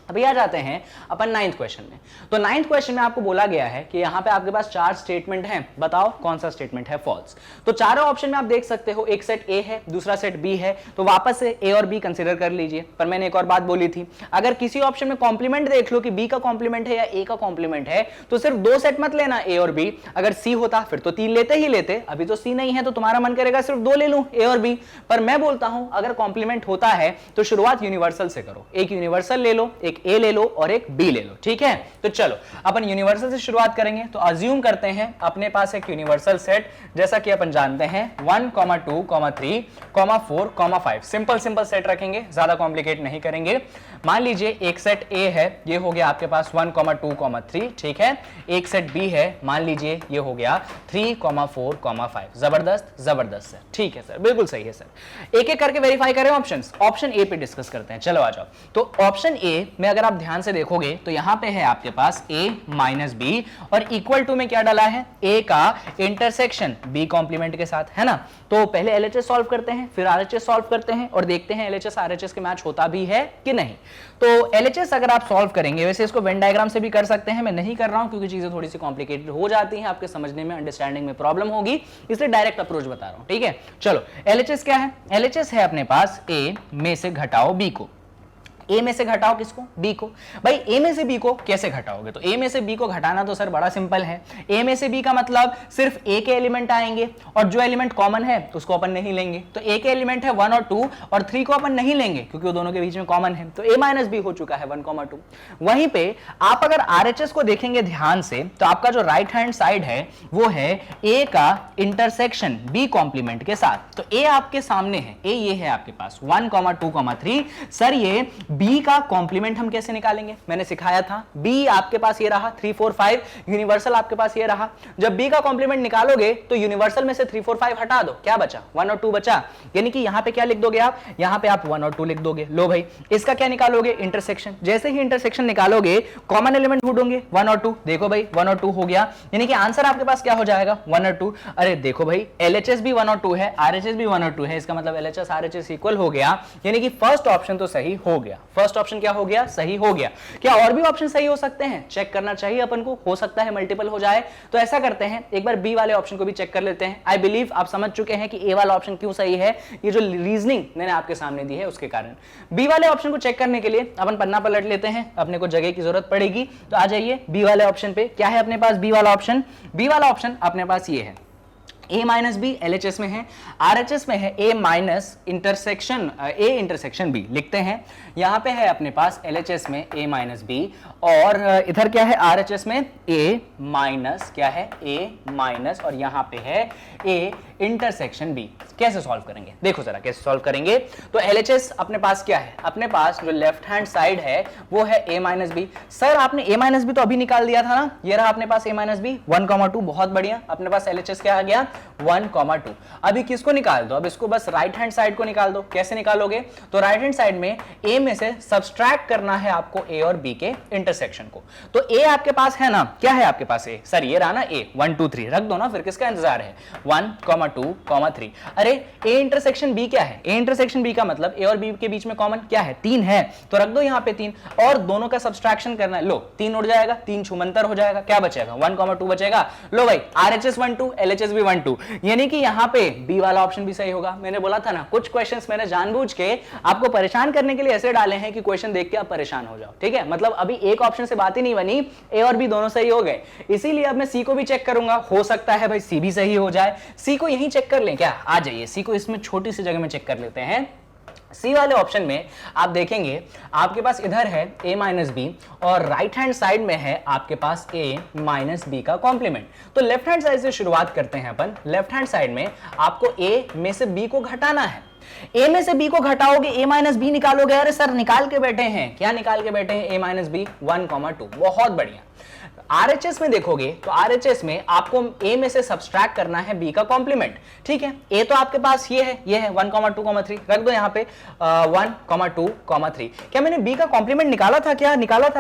अभी आ जाते हैं अपन 9th क्वेश्चन में। तो 9th क्वेश्चन में आपको बोला गया है कि यहाँ पे आपके पास 4 स्टेटमेंट हैं, बताओ कौन सा स्टेटमेंट है फॉल्स। तो चारों ऑप्शन में आप देख सकते हो, एक सेट ए है, दूसरा सेट बी है, तो वापस से ए और बी कंसीडर कर लीजिए। पर मैंने एक और बात बोली थी, अगर किसी ऑप्शन में कॉम्प्लीमेंट देख लो कि बी का कॉम्प्लीमेंट है या ए का कॉम्प्लीमेंट है, तो सिर्फ 2 सेट मत लेना ए और बी। अगर सी होता फिर तो 3 लेते ही लेते, अभी तो सी नहीं है तो तुम्हारा मन करेगा सिर्फ 2 ले लूं ए और बी। पर मैं बोलता हूं अगर कॉम्प्लीमेंट होता है तो शुरुआत यूनिवर्सल से करो, एक यूनिवर्सल ले लो, एक ए ले लो और एक बी ले लो, ठीक है। तो चलो अपन यूनिवर्सल से शुरुआत करेंगे। तो अज्यूम करते हैं अपने पास एक यूनिवर्सल सेट, जैसा कि अपन जानते हैं 1, 2, 3, 4, 5। सिंपल सिंपल सेट रखेंगे, ज्यादा कॉम्प्लिकेट नहीं करेंगे। मान लीजिए एक सेट ए है, ये हो गया आपके पास 1, 2, 3, ठीक है। एक सेट बी है, मान लीजिए ये हो गया 3, 4, 5। जबरदस्त जबरदस्त सर, ठीक है सर, बिल्कुल सही है सर। एक एक करके वेरीफाई करें ऑप्शंस। ऑप्शन ए पे डिस्कस करते हैं, चलो आ जाओ। तो ऑप्शन ए में अगर आप ध्यान से देखोगे तो यहां पे है आपके पास a माइनस बी और इक्वल टू में क्या डाला है, a का इंटरसेक्शन b कॉम्प्लीमेंट के साथ, है ना। तो पहले LHS सॉल्व करते हैं, फिर RHS सॉल्व करते हैं और देखते हैं LHS RHS के मैच होता भी है कि नहीं। तो LHS अगर आप सॉल्व करेंगे, वैसे इसको वेन डायग्राम से भी कर सकते हैं, मैं नहीं कर रहा हूं क्योंकि चीजें थोड़ी सी कॉम्प्लिकेटेड हो जाती हैं, आपके समझने में अंडरस्टैंडिंग में प्रॉब्लम होगी, इसलिए डायरेक्ट अप्रोच बता रहा हूं, ठीक है। चलो LHS क्या है, LHS है अपने पास a में से घटाओ b को। ए में से घटाओ किसको, बी को। भाई ए में से बी को कैसे घटाओगे, तो ए में से बी को घटाना तो सर बड़ा सिंपल है। ए में से बी का मतलब सिर्फ ए के एलिमेंट आएंगे और जो एलिमेंट कॉमन है उसको अपन नहीं लेंगे। तो ए के एलिमेंट है 1 और 2 और 3 को अपन नहीं लेंगे क्योंकि वो दोनों के बीच में कॉमन है। तो ए माइनस बी हो चुका है 1, 2। वहीं पे आप अगर RHS को देखेंगे ध्यान से तो आपका जो राइट हैंड साइड है वो है ए का इंटरसेक्शन बी कॉम्प्लीमेंट के साथ। तो ए आपके सामने है, ए ये है आपके पास 1, 2, 3। सर ये बी का कॉम्प्लीमेंट हम कैसे निकालेंगे, मैंने सिखाया था। बी आपके पास ये रहा 3, 4, 5, यूनिवर्सल आपके पास ये रहा। जब बी का कॉम्प्लीमेंट निकालोगे तो यूनिवर्सल में से 3, 4, 5 हटा दो, क्या बचा, 1 और 2 बचा। यानी कि यहां पे क्या लिख दोगे आप, यहां पे आप 1 और 2 लिख दोगे। लो भाई इसका क्या निकालोगे, इंटरसेक्शन। जैसे ही इंटरसेक्शन निकालोगे कॉमन एलिमेंट ढूंढोगे 1 और 2, देखो भाई 1 और 2 हो गया, यानी कि आंसर आपके पास क्या हो जाएगा 1 और 2। अरे देखो भाई LHS भी 1 और 2 है, RHS भी 1 और 2 है, इसका मतलब LHS RHS इक्वल हो गया, यानी कि फर्स्ट ऑप्शन तो सही हो गया। फर्स्ट ऑप्शन क्या हो गया, सही हो गया। क्या और भी ऑप्शन सही हो सकते हैं, चेक करना चाहिए अपन को, हो सकता है मल्टीपल हो जाए। तो ऐसा करते हैं एक बार बी वाले ऑप्शन को भी चेक कर लेते हैं। आई बिलीव आप समझ चुके हैं कि ए वाला ऑप्शन क्यों सही है, ये जो रीजनिंग मैंने आपके सामने दी है उसके कारण। बी वाले ऑप्शन को चेक करने के लिए अपन पन्ना पलट लेते हैं, अपने को जगह की जरूरत पड़ेगी। तो आ जाइए बी वाले ऑप्शन पे, क्या है अपने पास बी वाला ऑप्शन। बी वाला ऑप्शन अपने पास ये है a माइनस बी LHS में है, RHS में है a minus intersection a intersection b लिखते हैं। यहां पे है अपने पास LHS में a माइनस बी और इधर क्या है RHS में a माइनस क्या है a माइनस और यहां पे है a इंटरसेक्शन b। कैसे सॉल्व करेंगे, देखो जरा कैसे सॉल्व करेंगे। तो LHS अपने पास क्या है, अपने पास जो लेफ्ट हैंड साइड है वो है a माइनस बी। सर आपने a माइनस बी तो अभी निकाल दिया था ना, ये रहा अपने पास a माइनस बी 1, 2, बहुत बढ़िया। अपने पास LHS क्या आ गया 1, 2। अभी किसको निकाल दो, अब इसको बस राइट हैंड साइड को निकाल दो। कैसे निकालोगे, तो राइट हैंड साइड में a में से सब्सट्रैक्ट करना है आपको a और b के इंटरसेक्शन को। तो a आपके पास है ना, क्या है आपके पास a, सर ये रहा ना a 1, 2, 3 रख दो ना, फिर किसका इंतजार है 1, 2, 3। अरे a इंटरसेक्शन b क्या है, a इंटरसेक्शन b का मतलब a और b के बीच में कॉमन क्या है 3 है, तो रख दो यहाँ पे 3 और दोनों का सब्सट्रैक्शन करना है। लो 3 उड़ जाएगा, 3 छुमंतर हो जाएगा, क्या बचेगा 1, 2 बचेगा। लो भाई RHS 1, 2 LHS भी 1, 2, यानी कि यहाँ पे बी वाला ऑप्शन भी सही होगा। मैंने बोला था ना कुछ क्वेश्चंस मैंने जानबूझ के आपको परेशान करने के लिए ऐसे डाले हैं कि क्वेश्चन देख के आप परेशान हो जाओ, ठीक है। मतलब अभी एक ऑप्शन से बात ही नहीं बनी, ए और बी दोनों सही हो गए, इसीलिए अब मैं सी को भी चेक करूंगा। हो सकता है भाई सी भी सही हो जाए, सी को यहीं चेक कर लें क्या, आ जाइए सी को इसमें छोटी सी जगह में चेक कर लेते हैं। सी वाले ऑप्शन में आप देखेंगे आपके पास इधर है a माइनस बी और राइट हैंड साइड में है आपके पास a माइनस बी का कॉम्प्लीमेंट। तो लेफ्ट हैंड साइड से शुरुआत करते हैं अपन। लेफ्ट हैंड साइड में आपको a में से b को घटाना है, a में से b को घटाओगे a माइनस बी निकालोगे। अरे सर निकाल के बैठे हैं, क्या निकाल के बैठे हैं, a माइनस बी 1, 2, बहुत बढ़िया। आरएचएस में देखोगे तो आरएचएस में आपको ए में से सब्सट्रैक्ट करना है बी का कॉम्प्लीमेंट, ठीक है। ए तो आपके पास ये है 1, 2, 3, रख दो यहाँ पे 1, 2, 3। क्या मैंने बी का कॉम्प्लीमेंट निकाला था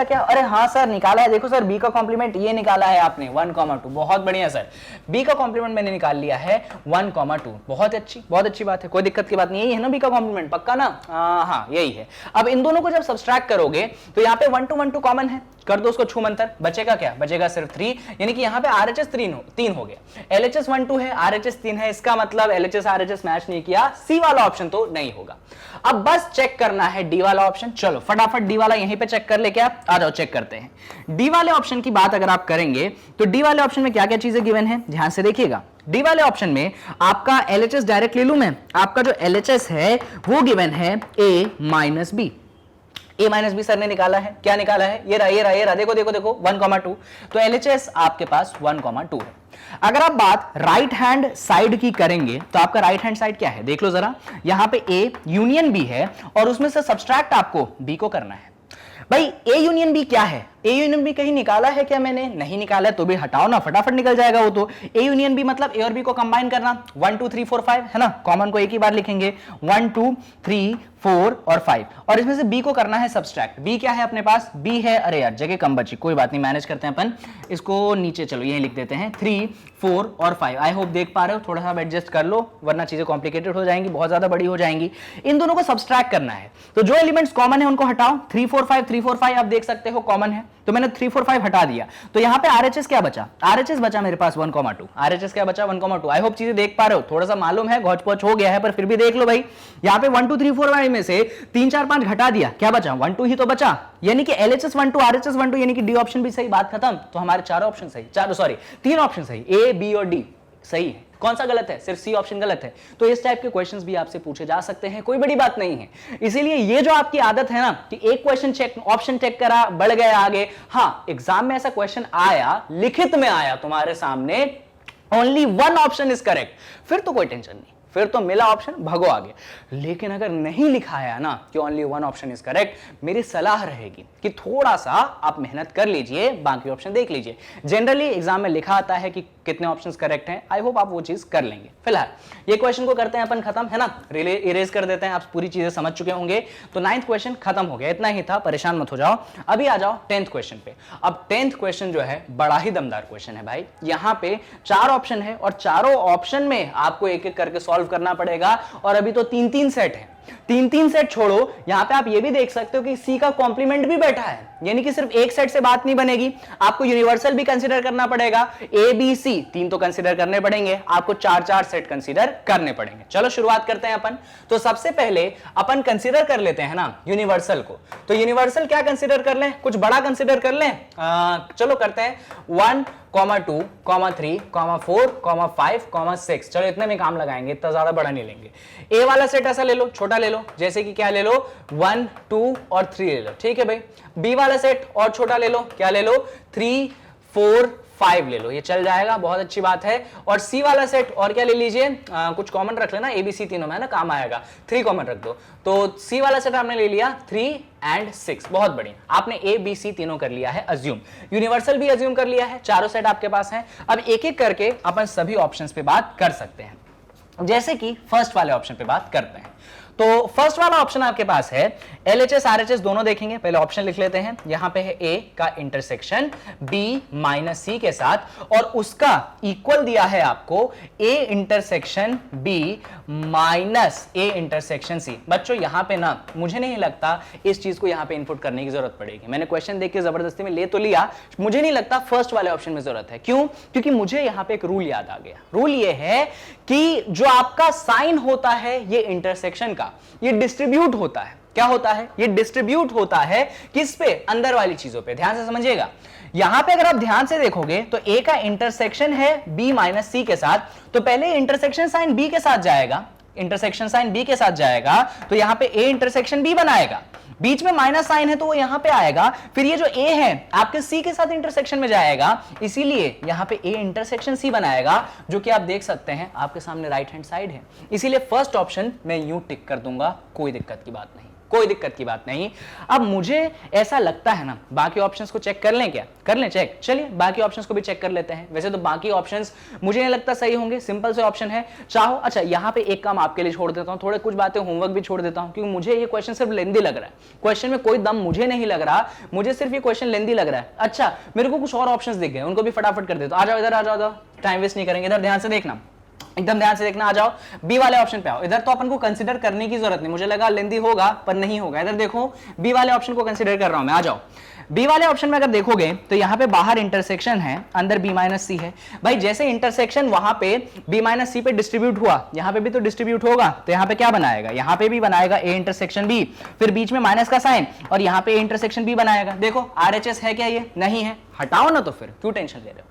क्या? अरे हाँ सर निकाला है, देखो सर बी का कॉम्प्लीमेंट ये निकाला है आपने 1, 2, बहुत बढ़िया सर, बी का कॉम्प्लीमेंट मैंने निकाल लिया है 1, 2, बहुत अच्छी बात है, कोई दिक्कत की बात नहीं, यही है ना बी का कॉम्प्लीमेंट, पक्का ना? हाँ यही है। अब इन दोनों को जब सब्सट्रैक्ट करोगे तो यहाँ पे 1, 2 कॉमन है, कर दो उसको छूमंतर, बचेगा क्या? बचेगा सिर्फ 3, यानी कि यहाँ पे आरएचएस 3 हो गया, एलएचएस 1, 2 है, आरएचएस 3 है, इसका मतलब एलएचएस आरएचएस मैच नहीं किया, सी वाला ऑप्शन तो नहीं होगा। अब बस चेक करना है डी वाला ऑप्शन, चलो फटाफट डी वाला यहीं पे चेक कर ले, क्या आ जाओ चेक करते हैं। डी वाले ऑप्शन की बात अगर आप करेंगे तो डी वाले ऑप्शन में क्या क्या चीजें गिवन है, ध्यान से देखिएगा। डी वाले ऑप्शन में आपका एलएचएस डायरेक्ट ले लूं मैं, आपका जो एलएचएस है वो गिवन है a minus B, a minus B sir ने निकाला है, क्या निकाला है? ये रहा, देखो 1, 2, तो एलएचएस आपके पास 1, 2 है। अगर आप बात राइट हैंड साइड की करेंगे तो आपका राइट हैंड साइड क्या है, देख लो जरा, यहां पे a यूनियन b है और उसमें से सब्सट्रैक्ट आपको b को करना है। भाई a यूनियन b क्या है? ए यूनियन बी कहीं निकाला है क्या मैंने? नहीं निकाला है, तो भी हटाओ ना, फटाफट निकल जाएगा वो तो। ए यूनियन बी मतलब ए और बी को कंबाइन करना, 1, 2, 3, 4, 5 है ना, कॉमन को एक ही बार लिखेंगे, 1, 2, 3, 4 और 5, और इसमें से बी को करना है सब्सट्रैक्ट। बी क्या है अपने पास? बी है, अरे यार जगह कम बची, कोई बात नहीं, मैनेज करते हैं अपन इसको, नीचे चलो यही लिख देते हैं 3, 4 और 5। आई होप देख पा रहे हो, थोड़ा सा एडजस्ट कर लो वरना चीजें कॉम्प्लिकेटेड हो जाएंगी, बहुत ज्यादा बड़ी हो जाएंगी। इन दोनों को सब्सट्रैक्ट करना है, तो जो एलिमेंट्स कॉमन है उनको हटाओ, 3, 4, 5 आप देख सकते हो कॉमन है, तो मैंने 3, 4, 5 हटा दिया, तो यहां पे आरएचएस क्या बचा? आरएचएस बचा मेरे पास 1, 2, आरएचएस क्या बचा? 1, 2। आई होप चीजें देख पा रहे हो, थोड़ा सा मालूम है घोच पोच हो गया है पर फिर भी देख लो भाई, यहां पे 1, 2, 3, 4 में से 3, 4, 5 घटा दिया, क्या बचा? 1, 2 ही तो बचा, यानी कि एलएचएस 1, 2 आरएचएस 1, 2, यानी कि डी ऑप्शन भी सही, बात खत्म। तो हमारे चारों ऑप्शन सही, तीन ऑप्शन सही, ए बी और डी सही है। कौन सा गलत है? सिर्फ सी ऑप्शन गलत है। तो इस टाइप के क्वेश्चंस भी आपसे पूछे जा सकते हैं, कोई बड़ी बात नहीं है। इसीलिए ये जो आपकी आदत है ना कि एक क्वेश्चन चेक, ऑप्शन चेक करा, बढ़ गए आगे, हाँ एग्जाम में ऐसा क्वेश्चन आया, लिखित में आया तुम्हारे सामने, ओनली 1 ऑप्शन इज करेक्ट, फिर तो कोई टेंशन नहीं, फिर तो मिला ऑप्शन भगो आगे। लेकिन अगर नहीं लिखा है ना कि ओनली 1 ऑप्शन इज करेक्ट, मेरी सलाह रहेगी कि थोड़ा सा आप मेहनत कर लीजिए, बाकी ऑप्शन देख लीजिए। जनरली एग्जाम में लिखा आता है कि कितने ऑप्शंस करेक्ट हैं, आई होप आप वो चीज कर लेंगे। फिलहाल ये क्वेश्चन को करते हैं अपन खत्म, है ना, इरेज कर देते हैं, आप पूरी चीजें समझ चुके होंगे। तो 9th क्वेश्चन खत्म हो गया, इतना ही था, परेशान मत हो जाओ। अभी आ जाओ 10th क्वेश्चन पे। अब 10th क्वेश्चन जो है बड़ा ही दमदार क्वेश्चन है भाई, यहां पे 4 ऑप्शन है और चारों ऑप्शन में आपको एक एक करके सॉल्व करना पड़ेगा, और अभी तो 3-3 सेट है। 3-3 सेट छोड़ो, यहां पे आप ये भी देख सकते हो कि सी का कॉम्प्लीमेंट भी बैठा है, यानी कि सिर्फ एक सेट से बात नहीं बनेगी, आपको यूनिवर्सल भी कंसीडर करना पड़ेगा। ए बी सी 3 तो कंसीडर करने पड़ेंगे, आपको 4-4 सेट कंसीडर करने पड़ेंगे। चलो शुरुआत करते हैं अपन। तो सबसे पहले अपन कंसीडर कर लेते हैं ना यूनिवर्सल को। तो यूनिवर्सल क्या कंसीडर कर लें? कुछ बड़ा कंसीडर कर लें। चलो करते हैं 1, 2, 3, 4, 5, 6। चलो इतने में काम लगाएंगे, इतना ज्यादा बड़ा नहीं लेंगे। ए वाला सेट ऐसा ले लो, छोटा ले लो, जैसे कि क्या ले लो 1, 2 और 3 ले लो, ठीक है भाई। बी वाला सेट और छोटा ले लो, क्या ले लो 3, 4, 5 ले लो, ये चल जाएगा, बहुत अच्छी बात है। और सी वाला सेट और क्या ले लीजिए, कुछ कॉमन रख लेना, ए बी सी तीनों में ना काम आएगा, 3 कॉमन रख दो। तो सी वाला सेट आपने ले लिया 3 और 6, बहुत बढ़िया। आपने ए बी सी तीनों कर लिया है अज्यूम, यूनिवर्सल भी अज्यूम कर लिया है, चारों सेट आपके पास हैं। अब एक एक करके अपन सभी ऑप्शंस पे बात कर सकते हैं, जैसे कि फर्स्ट वाले ऑप्शन पे बात करते हैं। तो फर्स्ट वाला ऑप्शन आपके पास है एलएचएस आरएचएस दोनों देखेंगे, पहले ऑप्शन लिख लेते हैं। यहां पे है ए का इंटरसेक्शन बी माइनस सी के साथ, और उसका इक्वल दिया है आपको A intersection B minus A intersection C. बच्चों यहां पे ना मुझे नहीं लगता इस चीज को यहां पे इनपुट करने की जरूरत पड़ेगी, मैंने क्वेश्चन देख के जबरदस्ती में ले तो लिया, मुझे नहीं लगता फर्स्ट वाले ऑप्शन में जरूरत है। क्यों? क्योंकि मुझे यहां पे एक रूल याद आ गया। रूल ये है कि जो आपका साइन होता है ये इंटरसेक्शन का, ये डिस्ट्रीब्यूट होता है। क्या होता है? ये डिस्ट्रीब्यूट होता है किस पे? अंदर वाली चीजों पे। ध्यान से समझिएगा, यहां पे अगर आप ध्यान से देखोगे तो ए का इंटरसेक्शन है बी माइनस सी के साथ, तो पहले इंटरसेक्शन साइन बी के साथ जाएगा, इंटरसेक्शन साइन बी के साथ जाएगा, तो यहां पे ए इंटरसेक्शन बी बनाएगा, बीच में माइनस साइन है तो वो यहां पे आएगा, फिर ये जो ए है आपके सी के साथ इंटरसेक्शन में जाएगा, इसीलिए यहां पे ए इंटरसेक्शन सी बनाएगा, जो कि आप देख सकते हैं आपके सामने राइट हैंड साइड है। इसीलिए फर्स्ट ऑप्शन मैं यूं टिक कर दूंगा, कोई दिक्कत की बात नहीं। कोई दिक्कत की बात नहीं। अब मुझे ऐसा लगता है ना, बाकी ऑप्शंस को चेक कर लें क्या? कर लें चेक, चलिए बाकी ऑप्शंस को भी चेक कर लेते हैं। वैसे तो बाकी ऑप्शंस मुझे नहीं लगता सही होंगे, सिंपल से ऑप्शन है। चाहो अच्छा यहाँ पे एक काम आपके लिए छोड़ देता हूँ, थोड़े कुछ बातें होमवर्क भी छोड़ देता हूँ, क्योंकि मुझे ये क्वेश्चन सिर्फ लेंदी लग रहा है। क्वेश्चन में कोई दम मुझे नहीं लग रहा, मुझे सिर्फ ये क्वेश्चन लेंदी लग रहा है। अच्छा मेरे को कुछ और ऑप्शंस दिख गए, उनको भी फटाफट कर देता हूं। आ जाओ इधर, आ जाओ, टाइम वेस्ट नहीं करेंगे, इधर ध्यान से देखना, एकदम ध्यान से देखना। आ जाओ बी वाले ऑप्शन पे आओ। इधर तो अपन को कंसीडर करने की जरूरत नहीं, मुझे लगा लेंदी होगा पर नहीं होगा। इधर देखो बी वाले ऑप्शन को कंसीडर कर रहा हूं मैं। आ जाओ बी वाले ऑप्शन में अगर देखोगे तो यहां पे बाहर इंटरसेक्शन है, अंदर बी माइनस सी है। भाई जैसे इंटरसेक्शन वहां पे बी माइनस सी पे डिस्ट्रीब्यूट हुआ, यहां पे भी तो डिस्ट्रीब्यूट होगा, तो यहां पे क्या बनाएगा? यहां पे भी बनाएगा ए इंटरसेक्शन बी, फिर बीच में माइनस का साइन और यहां पे ए इंटरसेक्शन बी बनाएगा। देखो आरएचएस है क्या? ये नहीं है, हटाओ ना, तो फिर क्यों टेंशन ले रहे हो?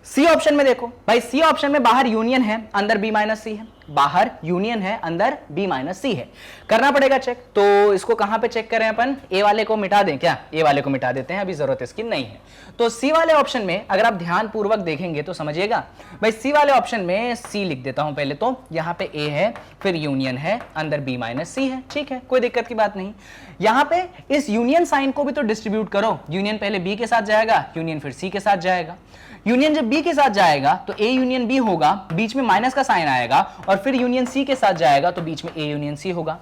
सी ऑप्शन में देखो भाई, सी ऑप्शन में बाहर यूनियन है, अंदर बी माइनस सी है, बाहर यूनियन है, अंदर बी माइनस सी है, करना पड़ेगा चेक। तो इसको कहां पे चेक करें अपन? ए वाले को मिटा दें क्या? ए वाले को मिटा देते हैं, अभी जरूरत इसकी नहीं है। तो सी वाले ऑप्शन में अगर आप ध्यान पूर्वक देखेंगे तो समझिएगा भाई, सी वाले ऑप्शन में सी लिख देता हूं पहले तो, यहां पे ए है, फिर यूनियन है, अंदर बी माइनस सी है, ठीक है, कोई दिक्कत की बात नहीं। यहां पे इस यूनियन साइन को भी तो डिस्ट्रीब्यूट करो, यूनियन पहले बी के साथ जाएगा, यूनियन फिर सी के साथ जाएगा। यूनियन जब बी के साथ जाएगा तो ए यूनियन बी होगा, बीच में माइनस का साइन आएगा, और फिर यूनियन सी के साथ जाएगा तो बीच में ए यूनियन सी होगा।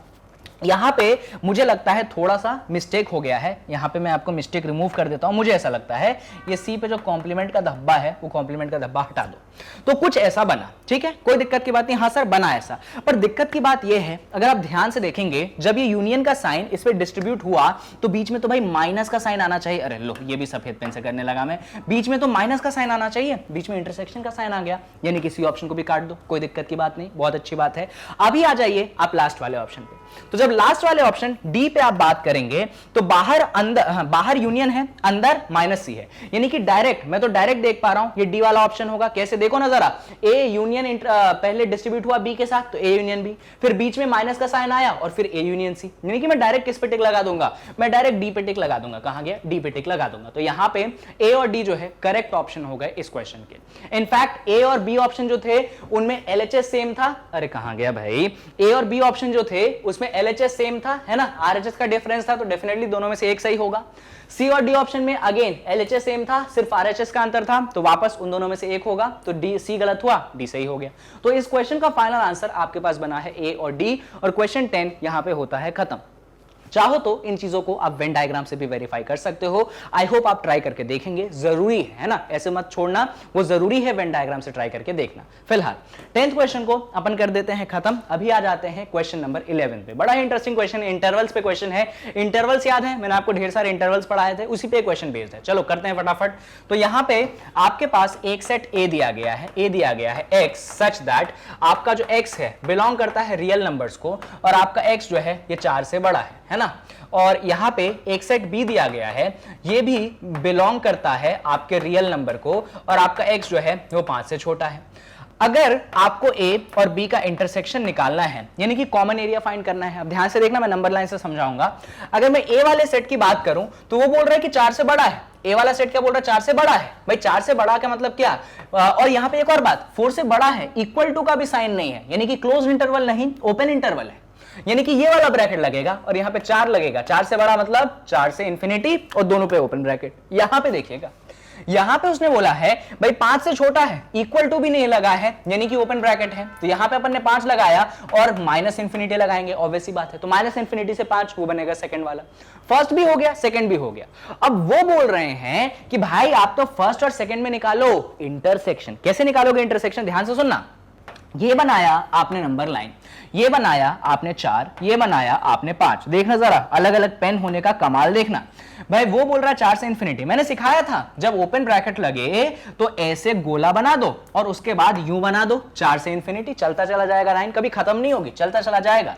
यहां पे मुझे लगता है थोड़ा सा मिस्टेक हो गया है, यहां पे मैं आपको मिस्टेक रिमूव कर देता हूं। मुझे ऐसा लगता है ये सी पे जो कॉम्प्लीमेंट का धब्बा है वो कॉम्प्लीमेंट का धब्बा हटा दो, तो कुछ ऐसा बना, ठीक है, कोई दिक्कत की बात नहीं। हाँ सर बना ऐसा, पर दिक्कत की बात ये है, अगर आप ध्यान से देखेंगे जब ये यूनियन का साइन इस पे डिस्ट्रीब्यूट हुआ तो बीच में तो भाई माइनस का साइन आना चाहिए। अरे लो, ये भी सफेद पेन से करने लगा मैं, बीच में तो माइनस का साइन आना चाहिए, बीच में इंटरसेक्शन का साइन आ गया, यानी किसी ऑप्शन को भी काट दो, कोई दिक्कत की बात नहीं, बहुत अच्छी बात है। अभी आ जाइए आप लास्ट वाले ऑप्शन पे। तो जब लास्ट वाले ऑप्शन डी पे आप बात करेंगे तो बाहर अंदर, बाहर यूनियन है, अंदर माइनस सी है, यानी कि डायरेक्ट, मैं तो डायरेक्ट देख पा रहा हूं ये डी वाला ऑप्शन होगा। कैसे? देखो ना जरा, ए यूनियन पहले डिस्ट्रीब्यूट हुआ बी के साथ तो ए यूनियन बी, फिर बीच में माइनस का साइन आया और फिर ए यूनियन सी, यानी कि मैं डायरेक्ट किस पे टिक लगा दूंगा? मैं डायरेक्ट डी पे टिक लगा दूंगा। कहां गया? डी पे टिक लगा दूंगा। तो यहां पे ए और डी जो है करेक्ट ऑप्शन हो गए इस क्वेश्चन के। इनफैक्ट ए और बी ऑप्शन जो थे उनमें एलएचएस सेम था। अरे कहां गया भाई? ए और बी ऑप्शन जो थे उसमें एलएचएस सेम था, है ना, आरएचएस का डिफरेंस था, तो डेफिनेटली दोनों में से एक सही होगा। सी और डी ऑप्शन में अगेन एलएचएस सेम था, सिर्फ आरएचएस का अंतर था, तो वापस उन दोनों में से एक होगा, तो डी सी गलत हुआ, डी सही हो गया। तो इस क्वेश्चन का फाइनल आंसर आपके पास बना है ए और डी, और क्वेश्चन 10 यहां पे होता है खत्म। चाहो तो इन चीजों को आप वेन डायग्राम से भी वेरीफाई कर सकते हो। आई होप आप ट्राई करके देखेंगे, जरूरी है ना, ऐसे मत छोड़ना, वो जरूरी है वेन डायग्राम से ट्राई करके देखना। फिलहाल 10th क्वेश्चन को अपन कर देते हैं खत्म। अभी आ जाते हैं क्वेश्चन नंबर 11 पे। बड़ा ही इंटरेस्टिंग क्वेश्चन है, इंटरवल्स पे क्वेश्चन है। इंटरवल्स याद है, मैंने आपको ढेर सारे इंटरवल्स पढ़ाए थे, उसी पे क्वेश्चन बेस्ड है। चलो करते हैं फटाफट। तो यहां पे आपके पास एक सेट ए दिया गया है, ए दिया गया है एक्स, सच दैट आपका जो एक्स है बिलोंग करता है रियल नंबर्स को, और आपका एक्स जो है ये 4 से बड़ा है ना। और यहां पे एक सेट बी दिया गया है, ये भी बिलोंग करता है आपके रियल नंबर को, और आपका एक्स जो है वो 5 से छोटा है। अगर आपको ए और बी का इंटरसेक्शन निकालना है, यानी कि कॉमन एरिया फाइंड करना है, अब ध्यान से देखना, मैं नंबर लाइन से समझाऊंगा। अगर मैं ए वाले सेट की बात करूं तो वो बोल रहा है कि 4 से बड़ा है। ए वाला सेट क्या बोल रहा है? 4 से बड़ा है। भाई 4 से बड़ा का मतलब क्या? और यहां पे एक और बात, 4 से बड़ा है, इक्वल टू का भी साइन नहीं है, यानी कि क्लोज इंटरवल नहीं, ओपन इंटरवल है, यानी कि ये वाला ब्रैकेट लगेगा और यहां पे 4 लगेगा। 4 से बड़ा मतलब 4 से इंफिनिटी, और दोनों पे ओपन ब्रैकेट। यहां पे देखिएगा, यहां पे उसने बोला है भाई 5 से छोटा है, इक्वल टू भी नहीं लगा है, यानी कि ओपन ब्रैकेट है। तो यहां पे अपन ने 5 लगाया और माइनस इंफिनिटी लगाएंगे, ऑब्वियस सी बात है। तो माइनस इंफिनिटी से 5 वो बनेगा सेकंड वाला। फर्स्ट भी हो गया, सेकंड भी हो गया। अब वो बोल रहे हैं कि भाई आप तो फर्स्ट और सेकंड में निकालो इंटरसेक्शन। कैसे निकालोगे इंटरसेक्शन? ध्यान से सुनना। ये बनाया आपने नंबर लाइन, ये बनाया आपने 4, ये बनाया आपने 5। देखना जरा, अलग अलग पेन होने का कमाल देखना। भाई वो बोल रहा है 4 से इंफिनिटी, मैंने सिखाया था जब ओपन ब्रैकेट लगे तो ऐसे गोला बना दो और उसके बाद यूं बना दो, 4 से इंफिनिटी, चलता चला जाएगा, लाइन कभी खत्म नहीं होगी, चलता चला जाएगा।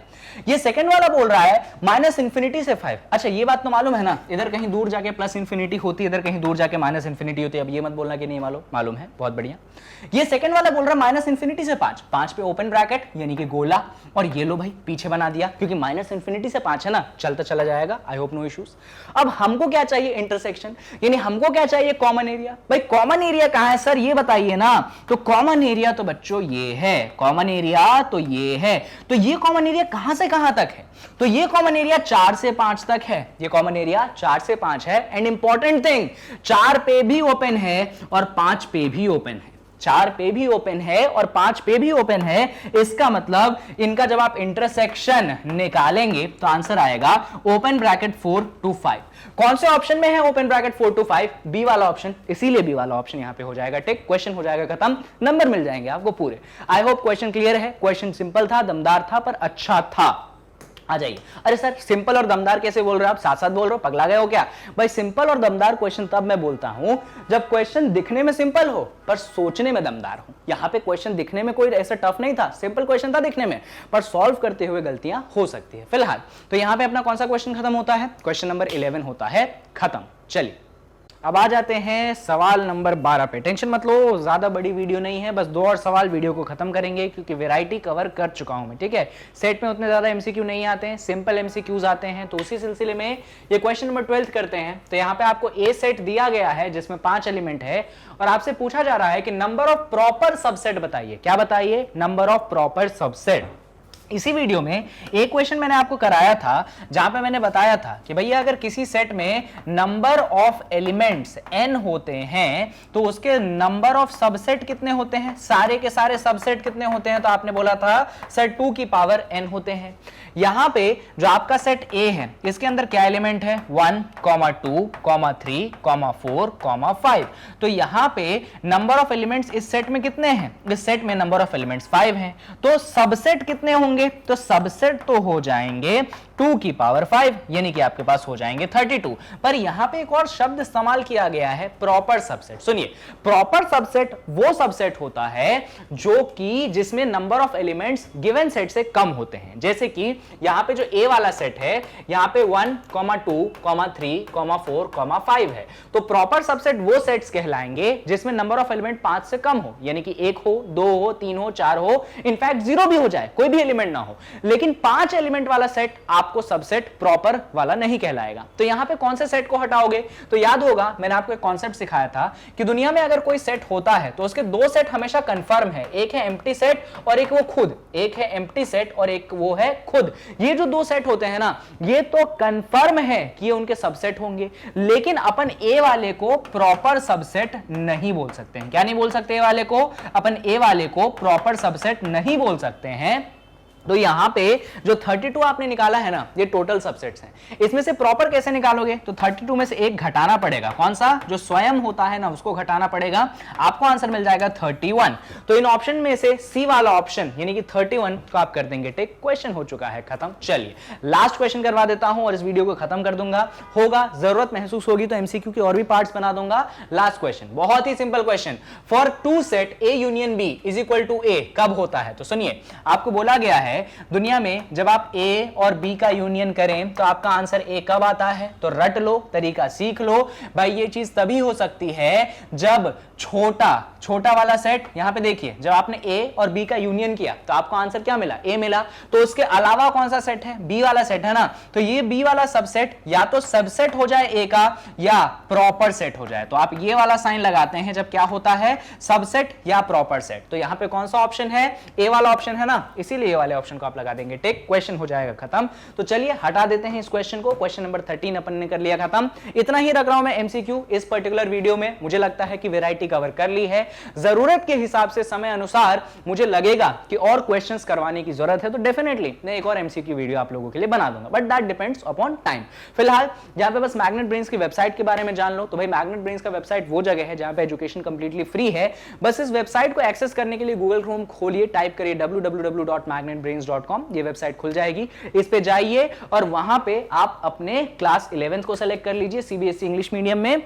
ये सेकंड वाला बोल रहा है माइनस इंफिनिटी से 5। अच्छा ये बात तो मालूम है ना, इधर कहीं दूर जाके प्लस इंफिनिटी होती है, इधर कहीं दूर जाके माइनस इंफिनिटी होती है। अब ये मत बोलना कि नहीं मालूम, मालूम है, बहुत बढ़िया। ये सेकंड वाला बोल रहा है माइनस इंफिनिटी से 5, 5 पे ओपन ब्रैकेट यानी कि गोला, और ये लो भाई पीछे बना दिया क्योंकि माइनस इंफिनिटी से 5 है ना, चलता चला जाएगा, आई होप नो इश्यूज। अब हमको क्या चाहिए, इंटरसेक्शन, यानी हमको क्या चाहिए, कॉमन एरिया। भाई कॉमन एरिया कहां है सर, ये बताइए ना। तो कॉमन एरिया तो बच्चों ये है, कॉमन एरिया तो ये है। तो ये कॉमन एरिया कहां से कहां तक है, तो ये कॉमन एरिया 4 से 5 तक है, ये कॉमन एरिया 4 से 5 है। एंड इंपॉर्टेंट थिंग, 4 पे भी ओपन है और 5 पे भी ओपन है, 4 पे भी ओपन है और 5 पे भी ओपन है। इसका मतलब इनका जब आप इंटरसेक्शन निकालेंगे तो आंसर आएगा ओपन ब्रैकेट 4 to 5। कौन से ऑप्शन में है ओपन ब्रैकेट 4 to 5, बी वाला ऑप्शन, इसीलिए बी वाला ऑप्शन यहां पे हो जाएगा टिक, क्वेश्चन हो जाएगा खत्म, नंबर मिल जाएंगे आपको पूरे। आई होप क्वेश्चन क्लियर है, क्वेश्चन सिंपल था, दमदार था, पर अच्छा था। आ जाइए। अरे सर सिंपल और दमदार कैसे बोल रहे हो आप, साथ साथ बोल रहे हो, पगला गए हो क्या? भाई सिंपल और दमदार क्वेश्चन तब मैं बोलता हूं जब क्वेश्चन दिखने में सिंपल हो पर सोचने में दमदार हो। यहां पे क्वेश्चन दिखने में कोई ऐसा टफ नहीं था, सिंपल क्वेश्चन था दिखने में, पर सॉल्व करते हुए गलतियां हो सकती है। फिलहाल तो यहां पे अपना कौन सा क्वेश्चन खत्म होता है, क्वेश्चन नंबर 11 होता है खत्म। चलिए अब आ जाते हैं सवाल नंबर 12 पे। टेंशन मत लो, ज्यादा बड़ी वीडियो नहीं है, बस 2 और सवाल वीडियो को खत्म करेंगे क्योंकि वैरायटी कवर कर चुका हूं मैं, ठीक है। सेट में उतने ज्यादा एमसीक्यू नहीं आते हैं, सिंपल एमसीक्यूज आते हैं। तो उसी सिलसिले में ये क्वेश्चन नंबर 12 करते हैं। तो यहाँ पे आपको ए सेट दिया गया है जिसमें 5 एलिमेंट है और आपसे पूछा जा रहा है कि नंबर ऑफ प्रॉपर सबसेट बताइए। क्या बताइए, नंबर ऑफ प्रॉपर सबसेट। इसी वीडियो में एक क्वेश्चन मैंने आपको कराया था जहां पे मैंने बताया था कि भैया अगर किसी सेट में नंबर ऑफ एलिमेंट्स n होते हैं तो उसके नंबर ऑफ सबसेट कितने होते हैं, सारे के सारे सबसेट कितने होते हैं। तो आपने बोला था सर 2 की पावर n होते हैं। यहां पे जो आपका सेट A है इसके अंदर क्या एलिमेंट है, 1, 2, 3, 4, 5। तो यहां पे नंबर ऑफ एलिमेंट्स इस सेट में कितने हैं, इस सेट में नंबर ऑफ एलिमेंट्स 5 हैं। तो सबसेट कितने होंगे, तो सबसेट तो हो जाएंगे 2 की पावर 5 यानी कि आपके पास हो जाएंगे 32। पर यहां पे एक और शब्द इस्तेमाल किया गया है, प्रॉपर सबसेट। सुनिए, प्रॉपर सबसेट वो सबसेट होता है जो कि जिसमें number of elements given set से कम होते हैं। जैसे कि यहां पे जो ए वाला सेट है यहां पे 1, 2, 3, 4, 5 है। तो प्रॉपर सबसेट वो सेट्स कहलाएंगे जिसमें नंबर ऑफ एलिमेंट 5 से कम हो, यानी कि 1 हो, 2 हो, 3 हो, 4 हो, इनफैक्ट 0 भी हो जाए, कोई भी एलिमेंट ना हो। लेकिन 5 एलिमेंट वाला सेट आपको सबसेट प्रॉपर वाला नहीं कहलाएगा। तो यहां पे कौन से सेट को हटाओगे, तो याद होगा मैंने आपको एक कॉन्सेप्ट सिखाया था कि दुनिया में अगर कोई सेट होता है तो उसके 2 सेट हमेशा कंफर्म है, एक है एम्प्टी सेट और एक वो खुद, एक है एम्प्टी सेट और एक वो है खुद। ये जो 2 सेट होते हैं ना, ये तो कंफर्म है कि ये उनके सबसेट होंगे, लेकिन अपन ए वाले को प्रॉपर सबसेट नहीं बोल सकते हैं। क्या नहीं बोल सकते, ए वाले को, अपन ए वाले को प्रॉपर सबसेट नहीं बोल सकते हैं। तो यहां पे जो 32 आपने निकाला है ना, ये टोटल सबसेट्स हैं। इसमें से प्रॉपर कैसे निकालोगे, तो 32 में से एक घटाना पड़ेगा, कौन सा, जो स्वयं होता है ना उसको घटाना पड़ेगा, आपको आंसर मिल जाएगा 31। तो इन ऑप्शन में से सी वाला ऑप्शन यानी कि 31 को आप कर देंगे टिक, क्वेश्चन हो चुका है खत्म। चलिए लास्ट क्वेश्चन करवा देता हूं और इस वीडियो को खत्म कर दूंगा। होगा जरूरत महसूस होगी तो एमसीक्यू के और भी पार्ट्स बना दूंगा। लास्ट क्वेश्चन बहुत ही simple question, for 2 set A union B is equal to A कब होता है। तो सुनिए, आपको बोला गया है दुनिया में जब आप ए और बी का यूनियन करें तो आपका आंसर ए कब आता है, तो रट लो, तरीका सीख लो भाई। ये चीज तभी हो सकती है जब छोटा वाला सेट, यहां पे देखिए जब आपने ए और बी का यूनियन किया तो आपको आंसर क्या मिला, ए मिला। तो उसके अलावा कौन सा सेट है, बी वाला सेट है ना। तो ये बी वाला सबसेट या तो सबसेट हो जाए ए का या प्रॉपर सेट हो जाए। तो आप ये वाला साइन लगाते हैं जब क्या होता है, सबसेट या प्रॉपर सेट। तो यहां पे कौन सा ऑप्शन है, ए वाला ऑप्शन है ना, इसीलिए ए वाले ऑप्शन को आप लगा देंगे टिक, क्वेश्चन हो जाएगा खत्म। तो चलिए हटा देते हैं इस क्वेश्चन को, क्वेश्चन नंबर 13 अपन ने कर लिया खत्म। इतना ही रख रहा हूं मैं एमसीक्यू इस पर्टिकुलर वीडियो में। मुझे लगता है कि वैरायटी कवर कर ली है, जरूरत के हिसाब से समय अनुसार मुझे लगेगा कि और क्वेश्चंस करवाने की जरूरत है तो डेफिनेटली मैं एक और एमसीक्यू वीडियो आप लोगों के लिए बना दूंगा, but that depends upon time. फिलहाल जहां पे बस मैग्नेट ब्रेन्स की वेबसाइट के बारे में जान लो, तो भाई मैग्नेट ब्रेन्स का वेबसाइट वो जगह है जहां पे एजुकेशन कंप्लीटली फ्री है। बस इस वेबसाइट को एक्सेस करने के लिए गूगल क्रोम खोलिए, टाइप करिए www.magnetbrains.com, ये वेबसाइट खुल जाएगी। इस पे जाइए और वहां पे आप अपने क्लास 11th को सेलेक्ट कर लीजिए, सीबीएसई इंग्लिश मीडियम में।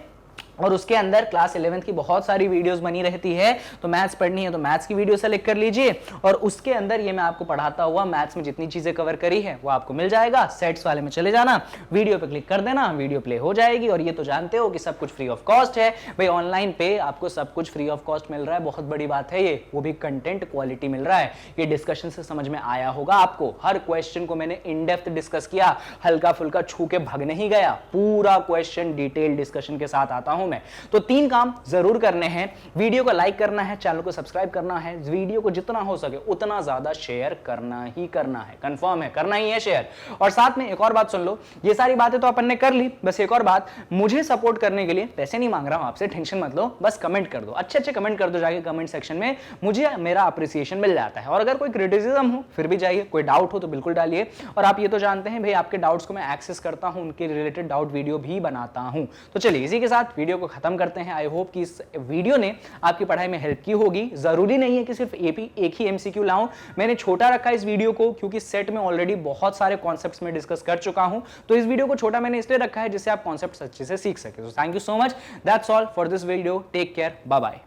और उसके अंदर क्लास 11th की बहुत सारी वीडियोस बनी रहती है, तो मैथ्स पढ़नी है तो मैथ्स की वीडियो सेलेक्ट कर लीजिए, और उसके अंदर ये मैं आपको पढ़ाता हुआ मैथ्स में जितनी चीजें कवर करी है वो आपको मिल जाएगा। सेट्स वाले में चले जाना, वीडियो पे क्लिक कर देना, वीडियो प्ले हो जाएगी। और ये तो जानते हो कि सब कुछ फ्री ऑफ कॉस्ट है भाई, ऑनलाइन पे आपको सब कुछ फ्री ऑफ कॉस्ट मिल रहा है, बहुत बड़ी बात है ये, वो भी कंटेंट क्वालिटी मिल रहा है। ये डिस्कशन से समझ में आया होगा आपको, हर क्वेश्चन को मैंने इन डेप्थ डिस्कस किया, हल्का फुल्का छू के भाग नहीं गया, पूरा क्वेश्चन डिटेल डिस्कशन के साथ आता हूं मैं। तो 3 काम जरूर करने हैं, वीडियो को लाइक करना है, चैनल को सब्सक्राइब करना है, वीडियो को जितना हो सके उतना ज्यादा शेयर करना ही करना है, कंफर्म है, करना ही है शेयर। और साथ में एक और बात सुन लो, ये सारी बातें तो अपन ने कर ली, बस एक और बात, मुझे सपोर्ट करने के लिए पैसे नहीं मांग रहा हूं आपसे, टेंशन मत लो, बस कमेंट कर दो, अच्छे अच्छे कमेंट कर दो जाके कमेंट सेक्शन में, मुझे मेरा अप्रिसिएशन मिल जाता है। और अगर कोई क्रिटिसिज्म हो फिर भी जाइए, कोई डाउट हो तो बिल्कुल डालिए। और आप ये तो जानते हैं भाई आपके डाउट्स को मैं एक्सेस करता हूं, उनके रिलेटेड डाउट वीडियो भी बनाता हूं। तो चलिए इसी के साथ वीडियो को खत्म करते हैं। आई होप कि इस वीडियो ने आपकी पढ़ाई में हेल्प की होगी। जरूरी नहीं है कि सिर्फ एक ही एमसीक्यू लाऊं, मैंने छोटा रखा इस वीडियो को क्योंकि सेट में ऑलरेडी बहुत सारे कॉन्सेप्ट्स में डिस्कस कर चुका हूं, तो इस वीडियो को छोटा मैंने इसलिए रखा है जिससे आप कॉन्सेप्ट्स अच्छे से सीख सके। So thank you so much, that's all for this video, take care, bye bye.